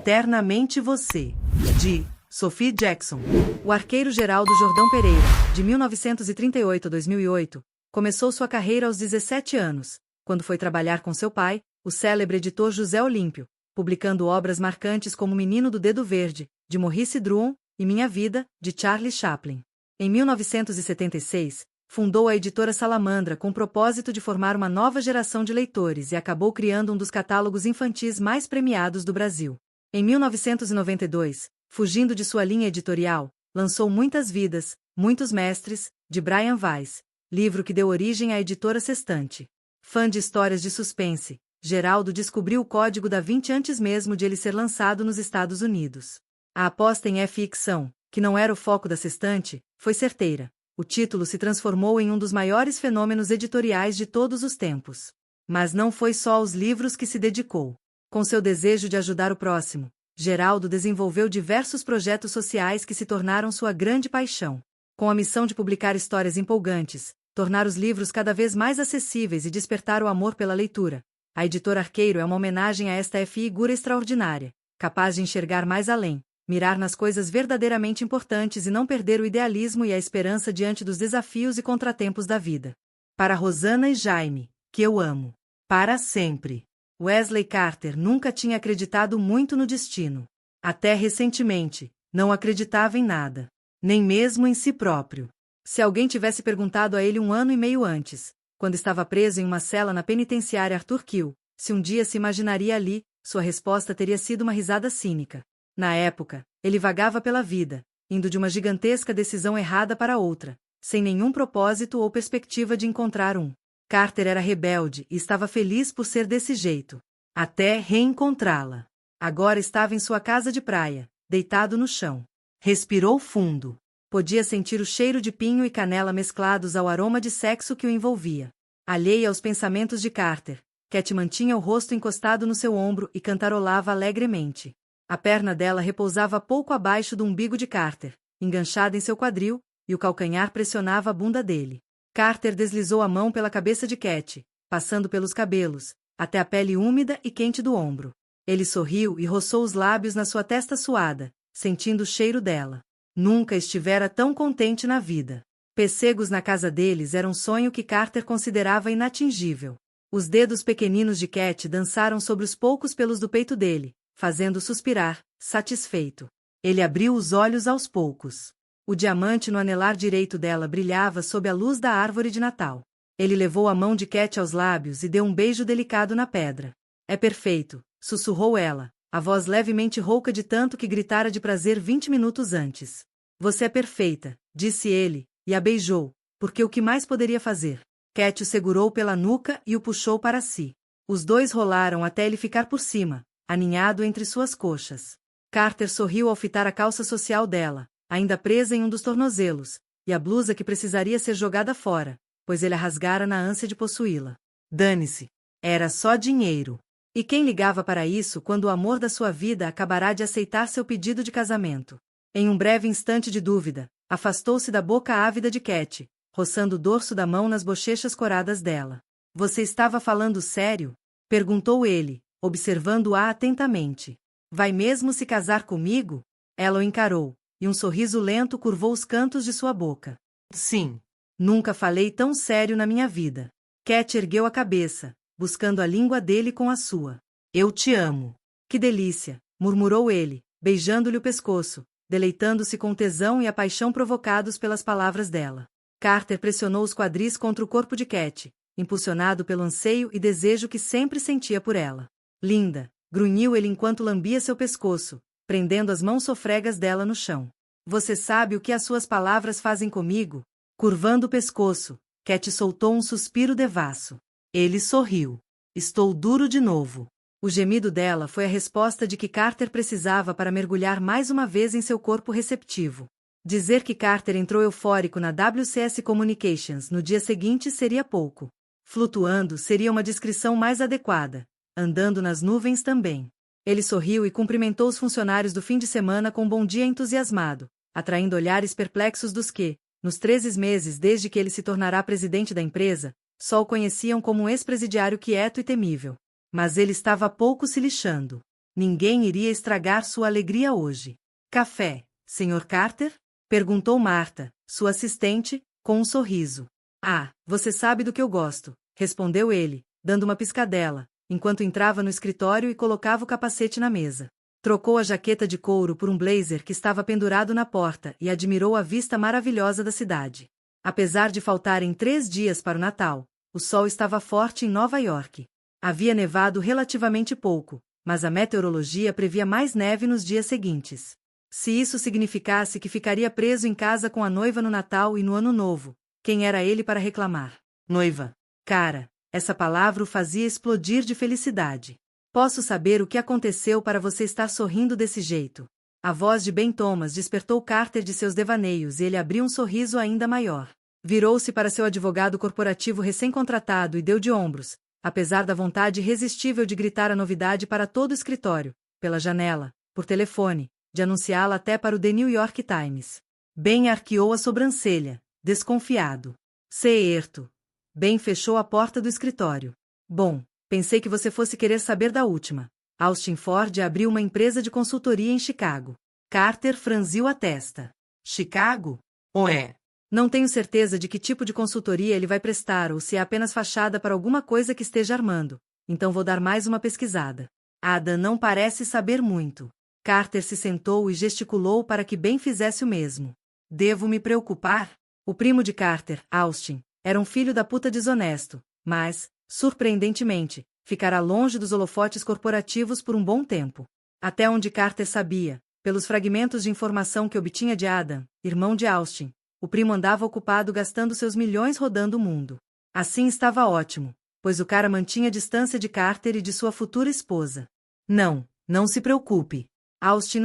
Eternamente Você, de Sophie Jackson. O arqueiro Geraldo Jordão Pereira, de 1938 a 2008, começou sua carreira aos 17 anos, quando foi trabalhar com seu pai, o célebre editor José Olímpio, publicando obras marcantes como Menino do Dedo Verde, de Maurice Druon, e Minha Vida, de Charlie Chaplin. Em 1976, fundou a editora Salamandra com o propósito de formar uma nova geração de leitores e acabou criando um dos catálogos infantis mais premiados do Brasil. Em 1992, fugindo de sua linha editorial, lançou Muitas Vidas, Muitos Mestres, de Brian Weiss, livro que deu origem à editora Sextante. Fã de histórias de suspense, Geraldo descobriu o Código da Vinci antes mesmo de ele ser lançado nos Estados Unidos. A aposta em ficção, que não era o foco da Sextante, foi certeira. O título se transformou em um dos maiores fenômenos editoriais de todos os tempos. Mas não foi só aos livros que se dedicou. Com seu desejo de ajudar o próximo, Geraldo desenvolveu diversos projetos sociais que se tornaram sua grande paixão. Com a missão de publicar histórias empolgantes, tornar os livros cada vez mais acessíveis e despertar o amor pela leitura, a editora Arqueiro é uma homenagem a esta figura extraordinária, capaz de enxergar mais além, mirar nas coisas verdadeiramente importantes e não perder o idealismo e a esperança diante dos desafios e contratempos da vida. Para Rosana e Jaime, que eu amo. Para sempre. Wesley Carter nunca tinha acreditado muito no destino. Até recentemente, não acreditava em nada. Nem mesmo em si próprio. Se alguém tivesse perguntado a ele 1 ano e meio antes, quando estava preso em uma cela na penitenciária Arthur Kill, se um dia se imaginaria ali, sua resposta teria sido uma risada cínica. Na época, ele vagava pela vida, indo de uma gigantesca decisão errada para outra, sem nenhum propósito ou perspectiva de encontrar um. Carter era rebelde e estava feliz por ser desse jeito. Até reencontrá-la. Agora estava em sua casa de praia, deitado no chão. Respirou fundo. Podia sentir o cheiro de pinho e canela mesclados ao aroma de sexo que o envolvia. Alheia aos pensamentos de Carter, Cat mantinha o rosto encostado no seu ombro e cantarolava alegremente. A perna dela repousava pouco abaixo do umbigo de Carter, enganchada em seu quadril, e o calcanhar pressionava a bunda dele. Carter deslizou a mão pela cabeça de Cat, passando pelos cabelos, até a pele úmida e quente do ombro. Ele sorriu e roçou os lábios na sua testa suada, sentindo o cheiro dela. Nunca estivera tão contente na vida. Pessegos na casa deles era um sonho que Carter considerava inatingível. Os dedos pequeninos de Cat dançaram sobre os poucos pelos do peito dele, fazendo suspirar, satisfeito. Ele abriu os olhos aos poucos. O diamante no anelar direito dela brilhava sob a luz da árvore de Natal. Ele levou a mão de Cat aos lábios e deu um beijo delicado na pedra. É perfeito, sussurrou ela, a voz levemente rouca de tanto que gritara de prazer 20 minutos antes. Você é perfeita, disse ele, e a beijou, porque o que mais poderia fazer? Cat o segurou pela nuca e o puxou para si. Os dois rolaram até ele ficar por cima, aninhado entre suas coxas. Carter sorriu ao fitar a calça social dela, ainda presa em um dos tornozelos, e a blusa que precisaria ser jogada fora, pois ele a rasgara na ânsia de possuí-la. Dane-se. Era só dinheiro. E quem ligava para isso quando o amor da sua vida acabará de aceitar seu pedido de casamento? Em um breve instante de dúvida, afastou-se da boca ávida de Cat, roçando o dorso da mão nas bochechas coradas dela. Você estava falando sério? Perguntou ele, observando-a atentamente. Vai mesmo se casar comigo? Ela o encarou, e um sorriso lento curvou os cantos de sua boca. Sim. Nunca falei tão sério na minha vida. Cat ergueu a cabeça, buscando a língua dele com a sua. Eu te amo. Que delícia, murmurou ele, beijando-lhe o pescoço, deleitando-se com o tesão e a paixão provocados pelas palavras dela. Carter pressionou os quadris contra o corpo de Cat, impulsionado pelo anseio e desejo que sempre sentia por ela. Linda, grunhiu ele enquanto lambia seu pescoço, prendendo as mãos sofregas dela no chão. Você sabe o que as suas palavras fazem comigo? Curvando o pescoço, Cat soltou um suspiro devasso. Ele sorriu. Estou duro de novo. O gemido dela foi a resposta de que Carter precisava para mergulhar mais uma vez em seu corpo receptivo. Dizer que Carter entrou eufórico na WCS Communications no dia seguinte seria pouco. Flutuando seria uma descrição mais adequada. Andando nas nuvens também. Ele sorriu e cumprimentou os funcionários do fim de semana com um bom dia entusiasmado, atraindo olhares perplexos dos que, nos 13 meses desde que ele se tornará presidente da empresa, só o conheciam como um ex-presidiário quieto e temível. Mas ele estava pouco se lixando. Ninguém iria estragar sua alegria hoje. Café, Sr. Carter? Perguntou Marta, sua assistente, com um sorriso. Ah, você sabe do que eu gosto, respondeu ele, dando uma piscadela, enquanto entrava no escritório e colocava o capacete na mesa. Trocou a jaqueta de couro por um blazer que estava pendurado na porta e admirou a vista maravilhosa da cidade. Apesar de faltarem 3 dias para o Natal, o sol estava forte em Nova York. Havia nevado relativamente pouco, mas a meteorologia previa mais neve nos dias seguintes. Se isso significasse que ficaria preso em casa com a noiva no Natal e no Ano Novo, quem era ele para reclamar? Noiva. Cara, essa palavra o fazia explodir de felicidade. Posso saber o que aconteceu para você estar sorrindo desse jeito? A voz de Ben Thomas despertou Carter de seus devaneios e ele abriu um sorriso ainda maior. Virou-se para seu advogado corporativo recém-contratado e deu de ombros, apesar da vontade irresistível de gritar a novidade para todo o escritório, pela janela, por telefone, de anunciá-la até para o The New York Times. Ben arqueou a sobrancelha, desconfiado. Certo. Ben fechou a porta do escritório. Bom, pensei que você fosse querer saber da última. Austin Ford abriu uma empresa de consultoria em Chicago. Carter franziu a testa. Chicago? Ué. Não tenho certeza de que tipo de consultoria ele vai prestar ou se é apenas fachada para alguma coisa que esteja armando. Então vou dar mais uma pesquisada. Ada não parece saber muito. Carter se sentou e gesticulou para que Ben fizesse o mesmo. Devo me preocupar? O primo de Carter, Austin, era um filho da puta desonesto, mas, surpreendentemente, ficará longe dos holofotes corporativos por um bom tempo. Até onde Carter sabia, pelos fragmentos de informação que obtinha de Adam, irmão de Austin, o primo andava ocupado gastando seus milhões rodando o mundo. Assim estava ótimo, pois o cara mantinha distância de Carter e de sua futura esposa. Não se preocupe. Austin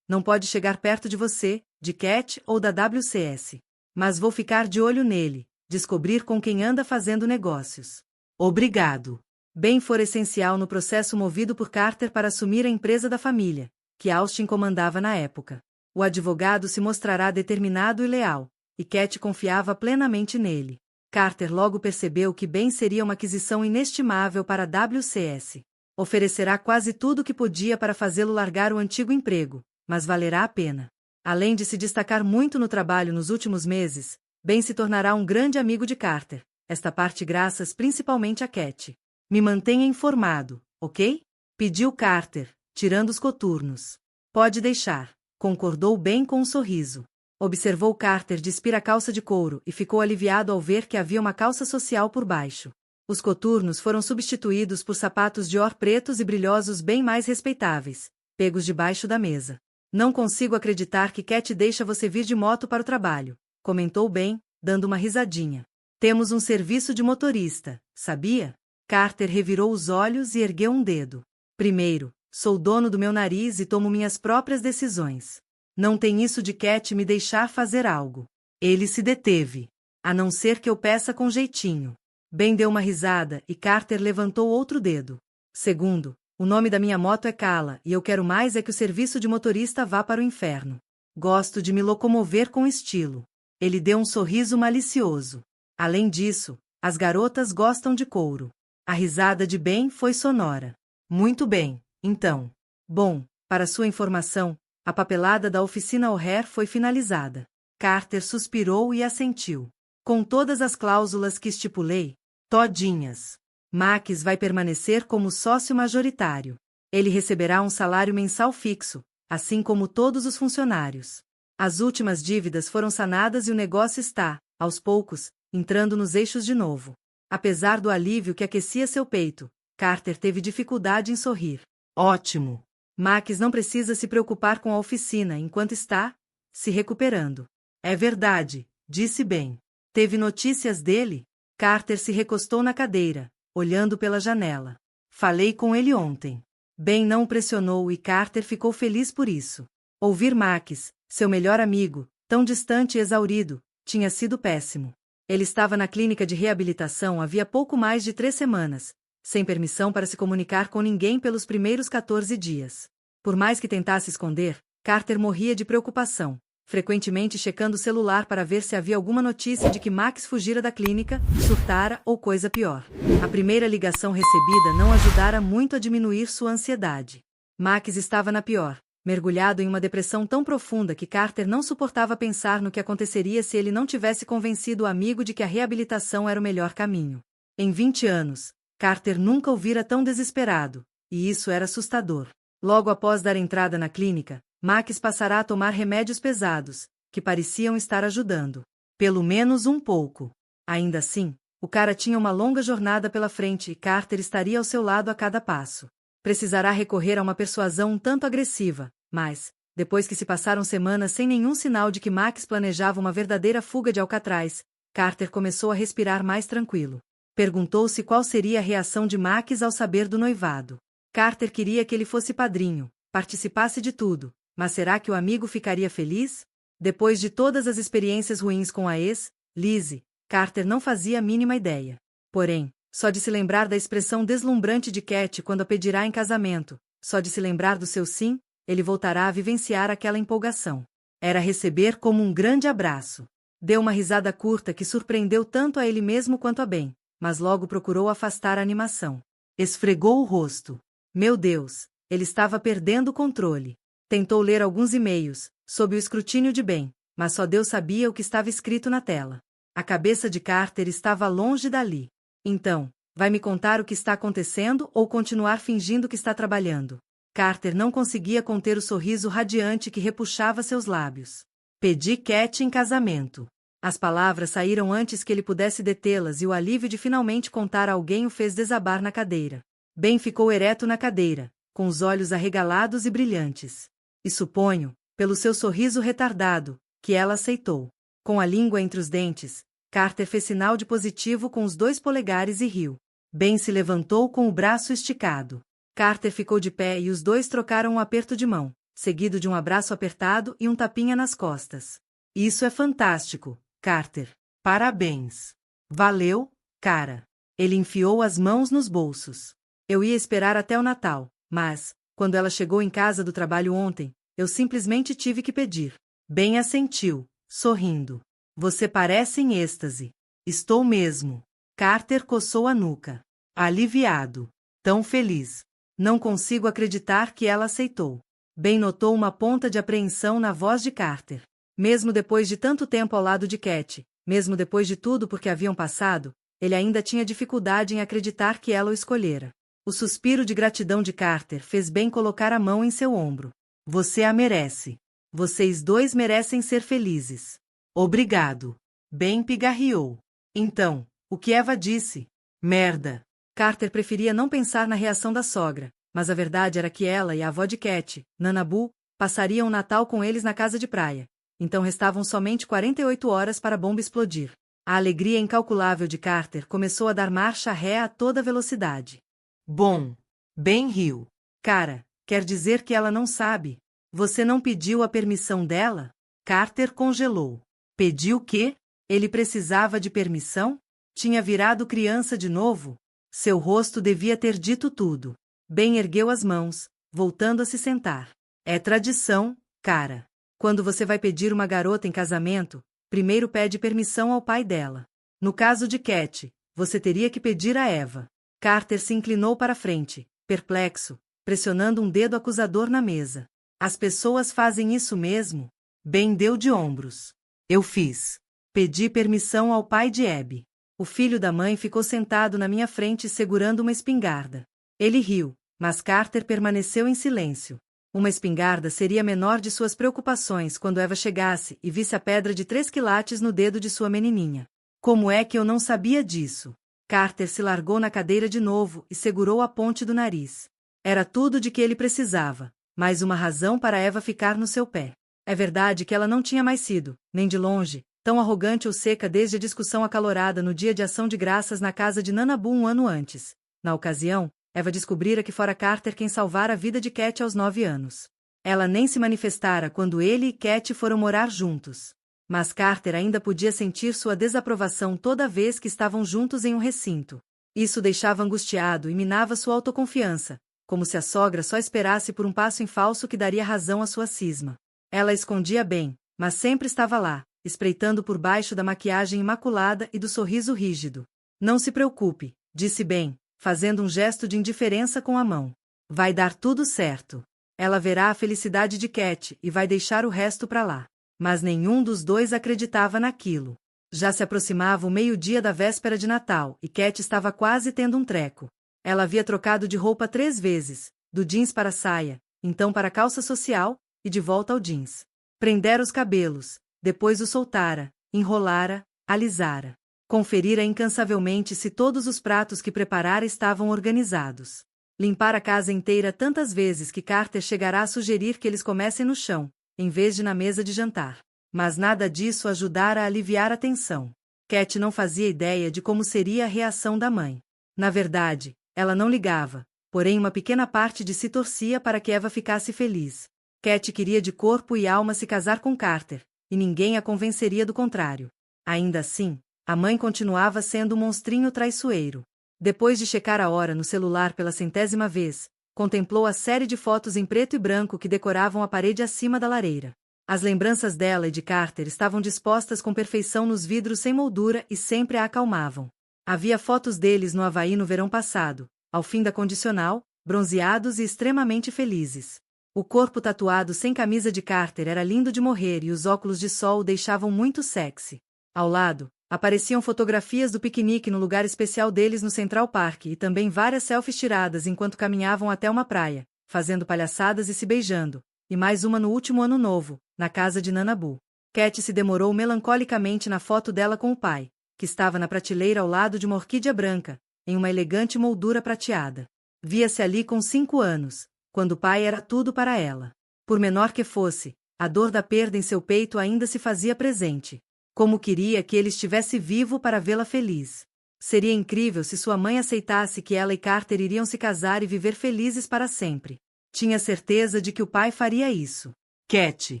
não pode chegar perto de você, de Cat ou da WCS. Mas vou ficar de olho nele, descobrir com quem anda fazendo negócios. Obrigado. Ben fora essencial no processo movido por Carter para assumir a empresa da família, que Austin comandava na época. O advogado se mostrará determinado e leal, e Cat confiava plenamente nele. Carter logo percebeu que Ben seria uma aquisição inestimável para a WCS. Oferecerá quase tudo o que podia para fazê-lo largar o antigo emprego, mas valerá a pena. Além de se destacar muito no trabalho nos últimos meses, Ben se tornará um grande amigo de Carter, esta parte graças principalmente a Cat. Me mantenha informado, ok? Pediu Carter, tirando os coturnos. Pode deixar, concordou Ben com um sorriso. Observou Carter despir a calça de couro e ficou aliviado ao ver que havia uma calça social por baixo. Os coturnos foram substituídos por sapatos de or pretos e brilhosos bem mais respeitáveis, pegos debaixo da mesa. Não consigo acreditar que Cat deixa você vir de moto para o trabalho, comentou Ben, dando uma risadinha. Temos um serviço de motorista, sabia? Carter revirou os olhos e ergueu um dedo. Primeiro, sou dono do meu nariz e tomo minhas próprias decisões. Não tem isso de Cat me deixar fazer algo. Ele se deteve. A não ser que eu peça com jeitinho. Ben deu uma risada e Carter levantou outro dedo. Segundo, o nome da minha moto é Kala e eu quero mais é que o serviço de motorista vá para o inferno. Gosto de me locomover com estilo. Ele deu um sorriso malicioso. Além disso, as garotas gostam de couro. A risada de Ben foi sonora. Muito bem, então. Bom, para sua informação, a papelada da oficina O'Hare foi finalizada. Carter suspirou e assentiu. Com todas as cláusulas que estipulei, todinhas. Max vai permanecer como sócio majoritário. Ele receberá um salário mensal fixo, assim como todos os funcionários. As últimas dívidas foram sanadas e o negócio está, aos poucos, entrando nos eixos de novo. Apesar do alívio que aquecia seu peito, Carter teve dificuldade em sorrir. Ótimo! Max não precisa se preocupar com a oficina enquanto está se recuperando. É verdade, disse Ben. Teve notícias dele? Carter se recostou na cadeira, olhando pela janela. Falei com ele ontem. Ben não o pressionou e Carter ficou feliz por isso. Ouvir Max, seu melhor amigo, tão distante e exaurido, tinha sido péssimo. Ele estava na clínica de reabilitação havia pouco mais de 3 semanas, sem permissão para se comunicar com ninguém pelos primeiros 14 dias. Por mais que tentasse esconder, Carter morria de preocupação, frequentemente checando o celular para ver se havia alguma notícia de que Max fugira da clínica, surtara ou coisa pior. A primeira ligação recebida não ajudara muito a diminuir sua ansiedade. Max estava na pior, mergulhado em uma depressão tão profunda que Carter não suportava pensar no que aconteceria se ele não tivesse convencido o amigo de que a reabilitação era o melhor caminho. Em 20 anos, Carter nunca o vira tão desesperado, e isso era assustador. Logo após dar entrada na clínica, Max passará a tomar remédios pesados, que pareciam estar ajudando. Pelo menos um pouco. Ainda assim, o cara tinha uma longa jornada pela frente e Carter estaria ao seu lado a cada passo. Precisará recorrer a uma persuasão um tanto agressiva, mas, depois que se passaram semanas sem nenhum sinal de que Max planejava uma verdadeira fuga de Alcatraz, Carter começou a respirar mais tranquilo. Perguntou-se qual seria a reação de Max ao saber do noivado. Carter queria que ele fosse padrinho, participasse de tudo, mas será que o amigo ficaria feliz? Depois de todas as experiências ruins com a ex, Lizzie, Carter não fazia a mínima ideia. Porém, só de se lembrar da expressão deslumbrante de Cat quando a pedirá em casamento, só de se lembrar do seu sim, ele voltará a vivenciar aquela empolgação. Era receber como um grande abraço. Deu uma risada curta que surpreendeu tanto a ele mesmo quanto a Ben, mas logo procurou afastar a animação. Esfregou o rosto. Meu Deus, ele estava perdendo o controle. Tentou ler alguns e-mails, sob o escrutínio de Ben, mas só Deus sabia o que estava escrito na tela. A cabeça de Carter estava longe dali. Então, vai me contar o que está acontecendo ou continuar fingindo que está trabalhando? Carter não conseguia conter o sorriso radiante que repuxava seus lábios. Pedi Cat em casamento. As palavras saíram antes que ele pudesse detê-las e o alívio de finalmente contar a alguém o fez desabar na cadeira. Ben ficou ereto na cadeira, com os olhos arregalados e brilhantes. E suponho, pelo seu sorriso retardado, que ela aceitou. Com a língua entre os dentes, Carter fez sinal de positivo com os 2 polegares e riu. Ben se levantou com o braço esticado. Carter ficou de pé e os dois trocaram um aperto de mão, seguido de um abraço apertado e um tapinha nas costas. Isso é fantástico, Carter. Parabéns. Valeu, cara. Ele enfiou as mãos nos bolsos. Eu ia esperar até o Natal, mas, quando ela chegou em casa do trabalho ontem, eu simplesmente tive que pedir. Ben assentiu, sorrindo. Você parece em êxtase. Estou mesmo. Carter coçou a nuca. Aliviado. Tão feliz. Não consigo acreditar que ela aceitou. Ben notou uma ponta de apreensão na voz de Carter. Mesmo depois de tanto tempo ao lado de Cat, mesmo depois de tudo por que haviam passado, ele ainda tinha dificuldade em acreditar que ela o escolhera. O suspiro de gratidão de Carter fez Ben colocar a mão em seu ombro. Você a merece. Vocês dois merecem ser felizes. Obrigado. Ben pigarreou. Então, o que Eva disse? Merda. Carter preferia não pensar na reação da sogra, mas a verdade era que ela e a avó de Cat, Nanabu, passariam o Natal com eles na casa de praia. Então restavam somente 48 horas para a bomba explodir. A alegria incalculável de Carter começou a dar marcha ré a toda velocidade. Bom. Ben riu. Cara, quer dizer que ela não sabe? Você não pediu a permissão dela? Carter congelou. Pediu o quê? Ele precisava de permissão? Tinha virado criança de novo? Seu rosto devia ter dito tudo. Ben ergueu as mãos, voltando a se sentar. É tradição, cara. Quando você vai pedir uma garota em casamento, primeiro pede permissão ao pai dela. No caso de Cat, você teria que pedir a Eva. Carter se inclinou para frente, perplexo, pressionando um dedo acusador na mesa. As pessoas fazem isso mesmo? Ben deu de ombros. Eu fiz. Pedi permissão ao pai de Abby. O filho da mãe ficou sentado na minha frente segurando uma espingarda. Ele riu, mas Carter permaneceu em silêncio. Uma espingarda seria a menor de suas preocupações quando Eva chegasse e visse a pedra de 3 quilates no dedo de sua menininha. Como é que eu não sabia disso? Carter se largou na cadeira de novo e segurou a ponte do nariz. Era tudo de que ele precisava, mais uma razão para Eva ficar no seu pé. É verdade que ela não tinha mais sido, nem de longe, tão arrogante ou seca desde a discussão acalorada no dia de ação de graças na casa de Nanabu um ano antes. Na ocasião, Eva descobrira que fora Carter quem salvara a vida de Cat aos 9 anos. Ela nem se manifestara quando ele e Cat foram morar juntos. Mas Carter ainda podia sentir sua desaprovação toda vez que estavam juntos em um recinto. Isso o deixava angustiado e minava sua autoconfiança, como se a sogra só esperasse por um passo em falso que daria razão à sua cisma. Ela escondia bem, mas sempre estava lá, espreitando por baixo da maquiagem imaculada e do sorriso rígido. Não se preocupe, disse Ben, fazendo um gesto de indiferença com a mão. Vai dar tudo certo. Ela verá a felicidade de Cat e vai deixar o resto pra lá. Mas nenhum dos dois acreditava naquilo. Já se aproximava o meio-dia da véspera de Natal e Cat estava quase tendo um treco. Ela havia trocado de roupa 3 vezes, do jeans para a saia, então para a calça social, e de volta ao jeans. Prendera os cabelos, depois os soltara, enrolara, alisara. Conferira incansavelmente se todos os pratos que preparara estavam organizados. Limpar a casa inteira tantas vezes que Carter chegará a sugerir que eles comecem no chão, em vez de na mesa de jantar. Mas nada disso ajudara a aliviar a tensão. Cat não fazia ideia de como seria a reação da mãe. Na verdade, ela não ligava, porém uma pequena parte de si torcia para que Eva ficasse feliz. Cat queria de corpo e alma se casar com Carter, e ninguém a convenceria do contrário. Ainda assim, a mãe continuava sendo um monstrinho traiçoeiro. Depois de checar a hora no celular pela 100ª vez, contemplou a série de fotos em preto e branco que decoravam a parede acima da lareira. As lembranças dela e de Carter estavam dispostas com perfeição nos vidros sem moldura e sempre a acalmavam. Havia fotos deles no Havaí no verão passado, ao fim da condicional, bronzeados e extremamente felizes. O corpo tatuado sem camisa de Carter era lindo de morrer e os óculos de sol o deixavam muito sexy. Ao lado, apareciam fotografias do piquenique no lugar especial deles no Central Park e também várias selfies tiradas enquanto caminhavam até uma praia, fazendo palhaçadas e se beijando, e mais uma no último ano novo, na casa de Nana Bu. Cat se demorou melancolicamente na foto dela com o pai, que estava na prateleira ao lado de uma orquídea branca, em uma elegante moldura prateada. Via-se ali com 5 anos, quando o pai era tudo para ela. Por menor que fosse, a dor da perda em seu peito ainda se fazia presente. Como queria que ele estivesse vivo para vê-la feliz. Seria incrível se sua mãe aceitasse que ela e Carter iriam se casar e viver felizes para sempre. Tinha certeza de que o pai faria isso. Cat.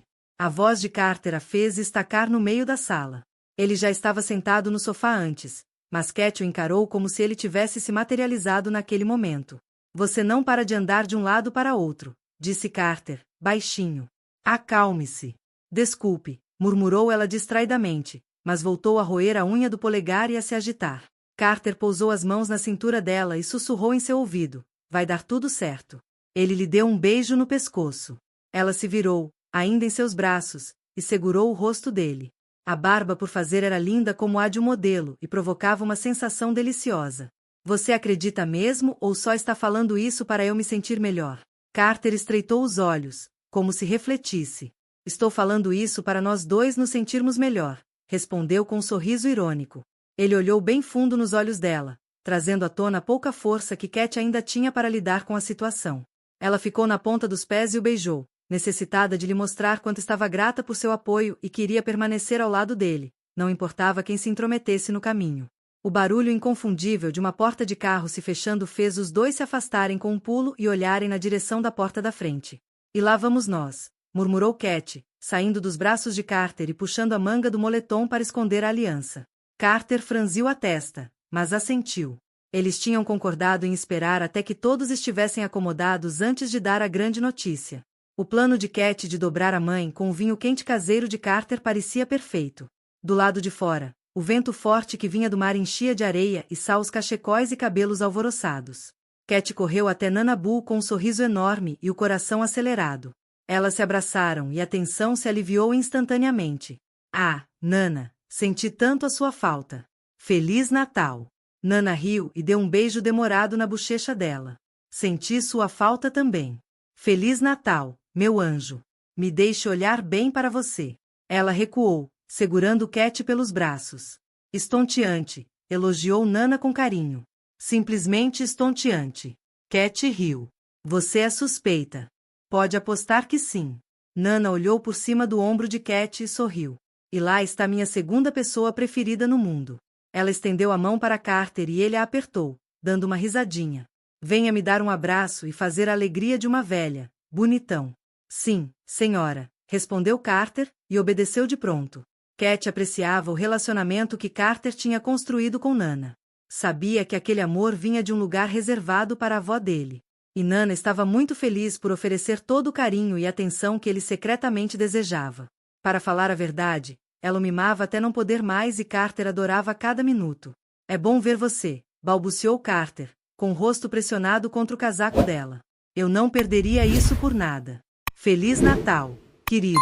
A voz de Carter a fez estacar no meio da sala. Ele já estava sentado no sofá antes, mas Cat o encarou como se ele tivesse se materializado naquele momento. Você não para de andar de um lado para outro, disse Carter, baixinho. Acalme-se. Desculpe, murmurou ela distraidamente, mas voltou a roer a unha do polegar e a se agitar. Carter pousou as mãos na cintura dela e sussurrou em seu ouvido, vai dar tudo certo. Ele lhe deu um beijo no pescoço. Ela se virou, ainda em seus braços, e segurou o rosto dele. A barba por fazer era linda como a de um modelo e provocava uma sensação deliciosa. Você acredita mesmo ou só está falando isso para eu me sentir melhor? Carter estreitou os olhos, como se refletisse. Estou falando isso para nós dois nos sentirmos melhor, respondeu com um sorriso irônico. Ele olhou bem fundo nos olhos dela, trazendo à tona a pouca força que Cat ainda tinha para lidar com a situação. Ela ficou na ponta dos pés e o beijou, necessitada de lhe mostrar quanto estava grata por seu apoio e queria permanecer ao lado dele, não importava quem se intrometesse no caminho. O barulho inconfundível de uma porta de carro se fechando fez os dois se afastarem com um pulo e olharem na direção da porta da frente. E lá vamos nós, murmurou Cat, saindo dos braços de Carter e puxando a manga do moletom para esconder a aliança. Carter franziu a testa, mas assentiu. Eles tinham concordado em esperar até que todos estivessem acomodados antes de dar a grande notícia. O plano de Cat de dobrar a mãe com o vinho quente caseiro de Carter parecia perfeito. Do lado de fora, o vento forte que vinha do mar enchia de areia e sal os cachecóis e cabelos alvoroçados. Cat correu até Nana Bu com um sorriso enorme e o coração acelerado. Elas se abraçaram e a tensão se aliviou instantaneamente. Ah, Nana, senti tanto a sua falta. Feliz Natal! Nana riu e deu um beijo demorado na bochecha dela. Senti sua falta também. Feliz Natal, meu anjo. Me deixe olhar bem para você. Ela recuou, segurando Cat pelos braços. Estonteante, elogiou Nana com carinho. Simplesmente estonteante. Cat riu. Você é suspeita. Pode apostar que sim. Nana olhou por cima do ombro de Cat e sorriu. E lá está minha segunda pessoa preferida no mundo. Ela estendeu a mão para Carter e ele a apertou, dando uma risadinha. Venha me dar um abraço e fazer a alegria de uma velha, bonitão. Sim, senhora, respondeu Carter, e obedeceu de pronto. Cat apreciava o relacionamento que Carter tinha construído com Nana. Sabia que aquele amor vinha de um lugar reservado para a avó dele. E Nana estava muito feliz por oferecer todo o carinho e atenção que ele secretamente desejava. Para falar a verdade, ela o mimava até não poder mais e Carter adorava cada minuto. É bom ver você, balbuciou Carter, com o rosto pressionado contra o casaco dela. Eu não perderia isso por nada. Feliz Natal, querido.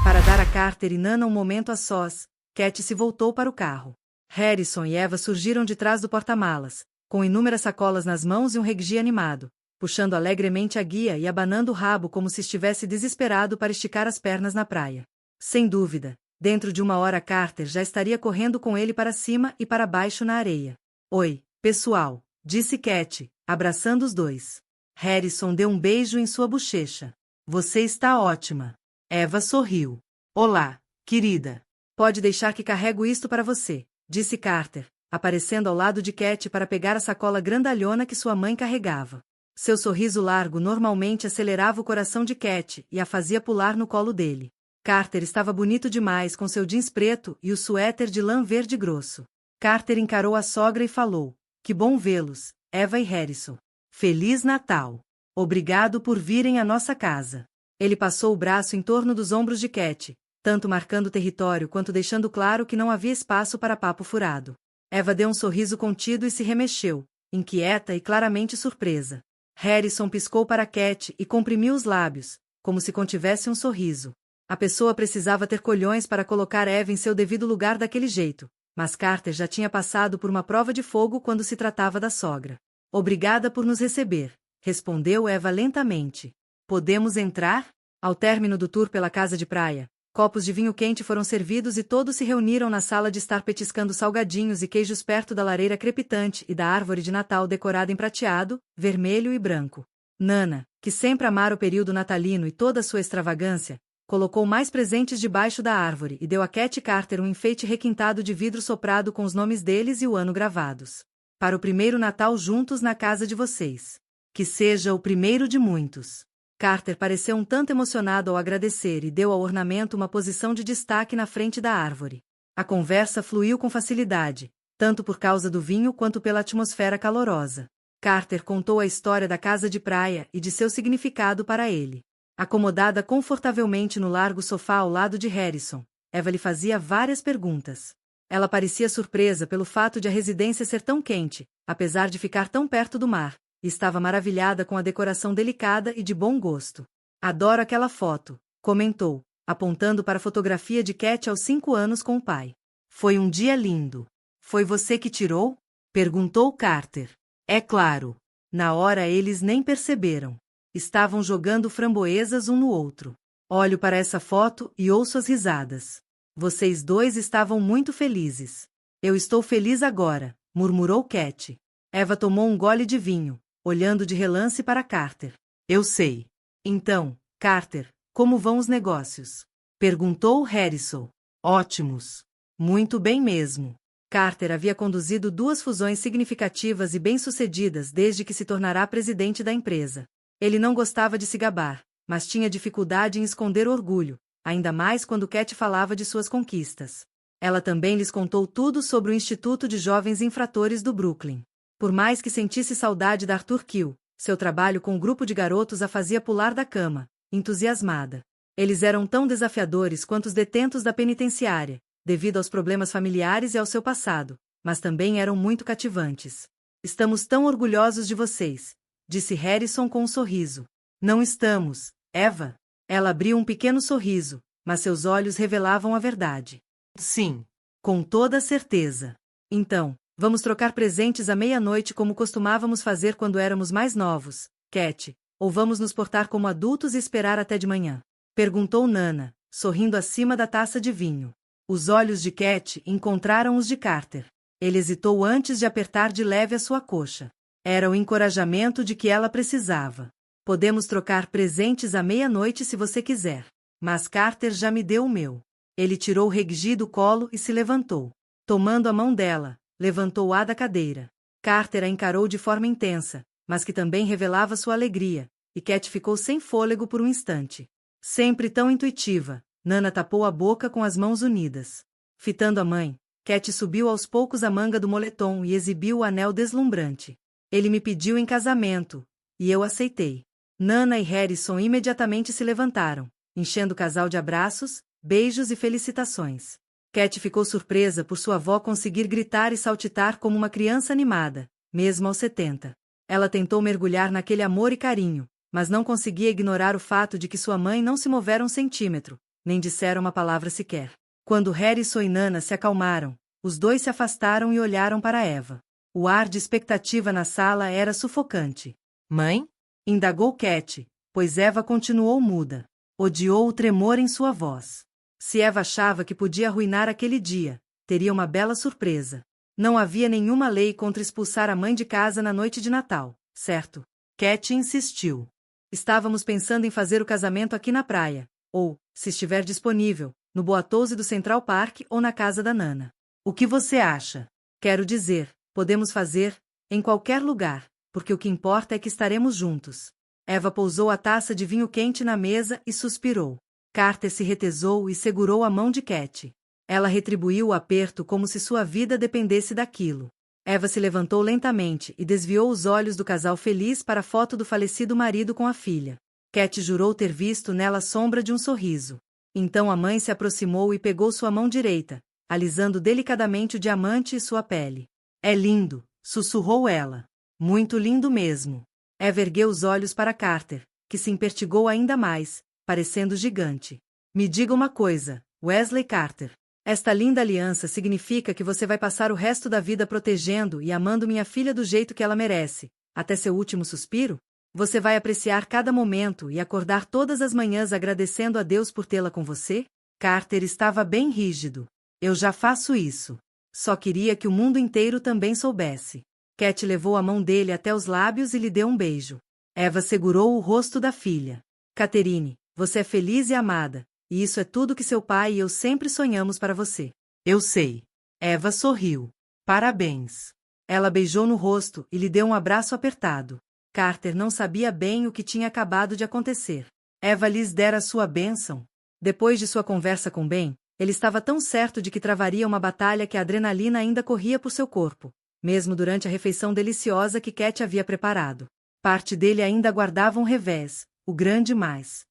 Para dar a Carter e Nana um momento a sós, Cat se voltou para o carro. Harrison e Eva surgiram de trás do porta-malas, com inúmeras sacolas nas mãos e um reguijí animado, puxando alegremente a guia e abanando o rabo como se estivesse desesperado para esticar as pernas na praia. Sem dúvida, dentro de uma hora Carter já estaria correndo com ele para cima e para baixo na areia. Oi, pessoal, disse Cat, abraçando os dois. Harrison deu um beijo em sua bochecha. Você está ótima. Eva sorriu. Olá, querida. Pode deixar que carrego isto para você, disse Carter, aparecendo ao lado de Cat para pegar a sacola grandalhona que sua mãe carregava. Seu sorriso largo normalmente acelerava o coração de Cat e a fazia pular no colo dele. Carter estava bonito demais com seu jeans preto e o suéter de lã verde grosso. Carter encarou a sogra e falou: que bom vê-los, Eva e Harrison. Feliz Natal! Obrigado por virem à nossa casa. Ele passou o braço em torno dos ombros de Cat, tanto marcando território quanto deixando claro que não havia espaço para papo furado. Eva deu um sorriso contido e se remexeu, inquieta e claramente surpresa. Harrison piscou para Cat e comprimiu os lábios, como se contivesse um sorriso. A pessoa precisava ter colhões para colocar Eva em seu devido lugar daquele jeito, mas Carter já tinha passado por uma prova de fogo quando se tratava da sogra. Obrigada por nos receber, respondeu Eva lentamente. Podemos entrar? Ao término do tour pela casa de praia, copos de vinho quente foram servidos e todos se reuniram na sala de estar petiscando salgadinhos e queijos perto da lareira crepitante e da árvore de Natal decorada em prateado, vermelho e branco. Nana, que sempre amara o período natalino e toda a sua extravagância, colocou mais presentes debaixo da árvore e deu a Cat e Carter um enfeite requintado de vidro soprado com os nomes deles e o ano gravados. Para o primeiro Natal juntos na casa de vocês. Que seja o primeiro de muitos. Carter pareceu um tanto emocionado ao agradecer e deu ao ornamento uma posição de destaque na frente da árvore. A conversa fluiu com facilidade, tanto por causa do vinho quanto pela atmosfera calorosa. Carter contou a história da casa de praia e de seu significado para ele. Acomodada confortavelmente no largo sofá ao lado de Harrison, Eva lhe fazia várias perguntas. Ela parecia surpresa pelo fato de a residência ser tão quente, apesar de ficar tão perto do mar, e estava maravilhada com a decoração delicada e de bom gosto. Adoro aquela foto, comentou, apontando para a fotografia de Cat aos 5 anos com o pai. Foi um dia lindo. Foi você que tirou? Perguntou Carter. É claro. Na hora eles nem perceberam. Estavam jogando framboesas um no outro. Olho para essa foto e ouço as risadas. Vocês dois estavam muito felizes. Eu estou feliz agora, murmurou Cat. Eva tomou um gole de vinho, olhando de relance para Carter. Eu sei. Então, Carter, como vão os negócios? Perguntou Harrison. Ótimos. Muito bem mesmo. Carter havia conduzido 2 fusões significativas e bem-sucedidas desde que se tornara presidente da empresa. Ele não gostava de se gabar, mas tinha dificuldade em esconder o orgulho, ainda mais quando Cat falava de suas conquistas. Ela também lhes contou tudo sobre o Instituto de Jovens Infratores do Brooklyn. Por mais que sentisse saudade da Arthur Kill, seu trabalho com o grupo de garotos a fazia pular da cama, entusiasmada. Eles eram tão desafiadores quanto os detentos da penitenciária, devido aos problemas familiares e ao seu passado, mas também eram muito cativantes. Estamos tão orgulhosos de vocês, disse Harrison com um sorriso. Não estamos, Eva? Ela abriu um pequeno sorriso, mas seus olhos revelavam a verdade. Sim. Com toda certeza. Então, vamos trocar presentes à meia-noite como costumávamos fazer quando éramos mais novos, Cat, ou vamos nos portar como adultos e esperar até de manhã? Perguntou Nana, sorrindo acima da taça de vinho. Os olhos de Cat encontraram os de Carter. Ele hesitou antes de apertar de leve a sua coxa. Era o encorajamento de que ela precisava. Podemos trocar presentes à meia-noite se você quiser. Mas Carter já me deu o meu. Ele tirou o reguijí do colo e se levantou. Tomando a mão dela, levantou-a da cadeira. Carter a encarou de forma intensa, mas que também revelava sua alegria, e Cat ficou sem fôlego por um instante. Sempre tão intuitiva, Nana tapou a boca com as mãos unidas. Fitando a mãe, Cat subiu aos poucos a manga do moletom e exibiu o anel deslumbrante. Ele me pediu em casamento, e eu aceitei. Nana e Harrison imediatamente se levantaram, enchendo o casal de abraços, beijos e felicitações. Cat ficou surpresa por sua avó conseguir gritar e saltitar como uma criança animada, mesmo aos 70. Ela tentou mergulhar naquele amor e carinho, mas não conseguia ignorar o fato de que sua mãe não se movera um centímetro, nem dissera uma palavra sequer. Quando Harrison e Nana se acalmaram, os dois se afastaram e olharam para Eva. O ar de expectativa na sala era sufocante. Mãe? Indagou Cat, pois Eva continuou muda. Odiou o tremor em sua voz. Se Eva achava que podia arruinar aquele dia, teria uma bela surpresa. Não havia nenhuma lei contra expulsar a mãe de casa na noite de Natal, certo? Cat insistiu. Estávamos pensando em fazer o casamento aqui na praia, ou, se estiver disponível, no Boathouse do Central Park ou na casa da Nana. O que você acha? Quero dizer, podemos fazer, em qualquer lugar, porque o que importa é que estaremos juntos. Eva pousou a taça de vinho quente na mesa e suspirou. Carter se retesou e segurou a mão de Cat. Ela retribuiu o aperto como se sua vida dependesse daquilo. Eva se levantou lentamente e desviou os olhos do casal feliz para a foto do falecido marido com a filha. Cat jurou ter visto nela a sombra de um sorriso. Então a mãe se aproximou e pegou sua mão direita, alisando delicadamente o diamante e sua pele. É lindo, sussurrou ela. Muito lindo mesmo. Eva ergueu os olhos para Carter, que se impertigou ainda mais, parecendo gigante. Me diga uma coisa, Wesley Carter. Esta linda aliança significa que você vai passar o resto da vida protegendo e amando minha filha do jeito que ela merece, até seu último suspiro? Você vai apreciar cada momento e acordar todas as manhãs agradecendo a Deus por tê-la com você? Carter estava bem rígido. Eu já faço isso. Só queria que o mundo inteiro também soubesse. Cat levou a mão dele até os lábios e lhe deu um beijo. Eva segurou o rosto da filha. Catherine, você é feliz e amada, e isso é tudo que seu pai e eu sempre sonhamos para você. Eu sei. Eva sorriu. Parabéns. Ela beijou no rosto e lhe deu um abraço apertado. Carter não sabia bem o que tinha acabado de acontecer. Eva lhes dera sua bênção. Depois de sua conversa com Ben, ele estava tão certo de que travaria uma batalha que a adrenalina ainda corria por seu corpo, mesmo durante a refeição deliciosa que Cat havia preparado. Parte dele ainda aguardava um revés, o grande mais.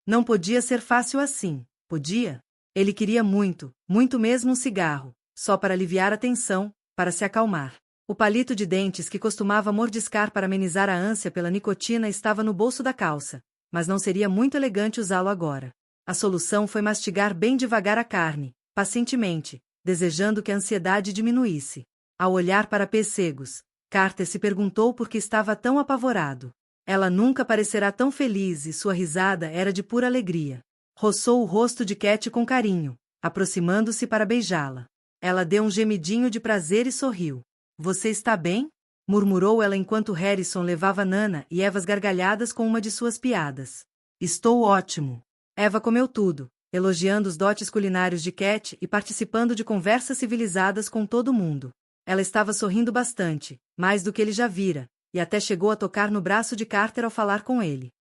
Não podia ser fácil assim, podia? Ele queria muito, muito mesmo um cigarro, só para aliviar a tensão, para se acalmar. O palito de dentes que costumava mordiscar para amenizar a ânsia pela nicotina estava no bolso da calça, mas não seria muito elegante usá-lo agora. A solução foi mastigar bem devagar a carne, pacientemente, desejando que a ansiedade diminuísse. Ao olhar para pêssegos, Carter se perguntou por que estava tão apavorado. Ela nunca parecerá tão feliz e sua risada era de pura alegria. Roçou o rosto de Cat com carinho, aproximando-se para beijá-la. Ela deu um gemidinho de prazer e sorriu. Você está bem? Murmurou ela enquanto Harrison levava Nana e Eva às gargalhadas com uma de suas piadas. Estou ótimo. Eva comeu tudo, elogiando os dotes culinários de Cat e participando de conversas civilizadas com todo mundo. Ela estava sorrindo bastante, mais do que ele já vira, e até chegou a tocar no braço de Carter ao falar com ele.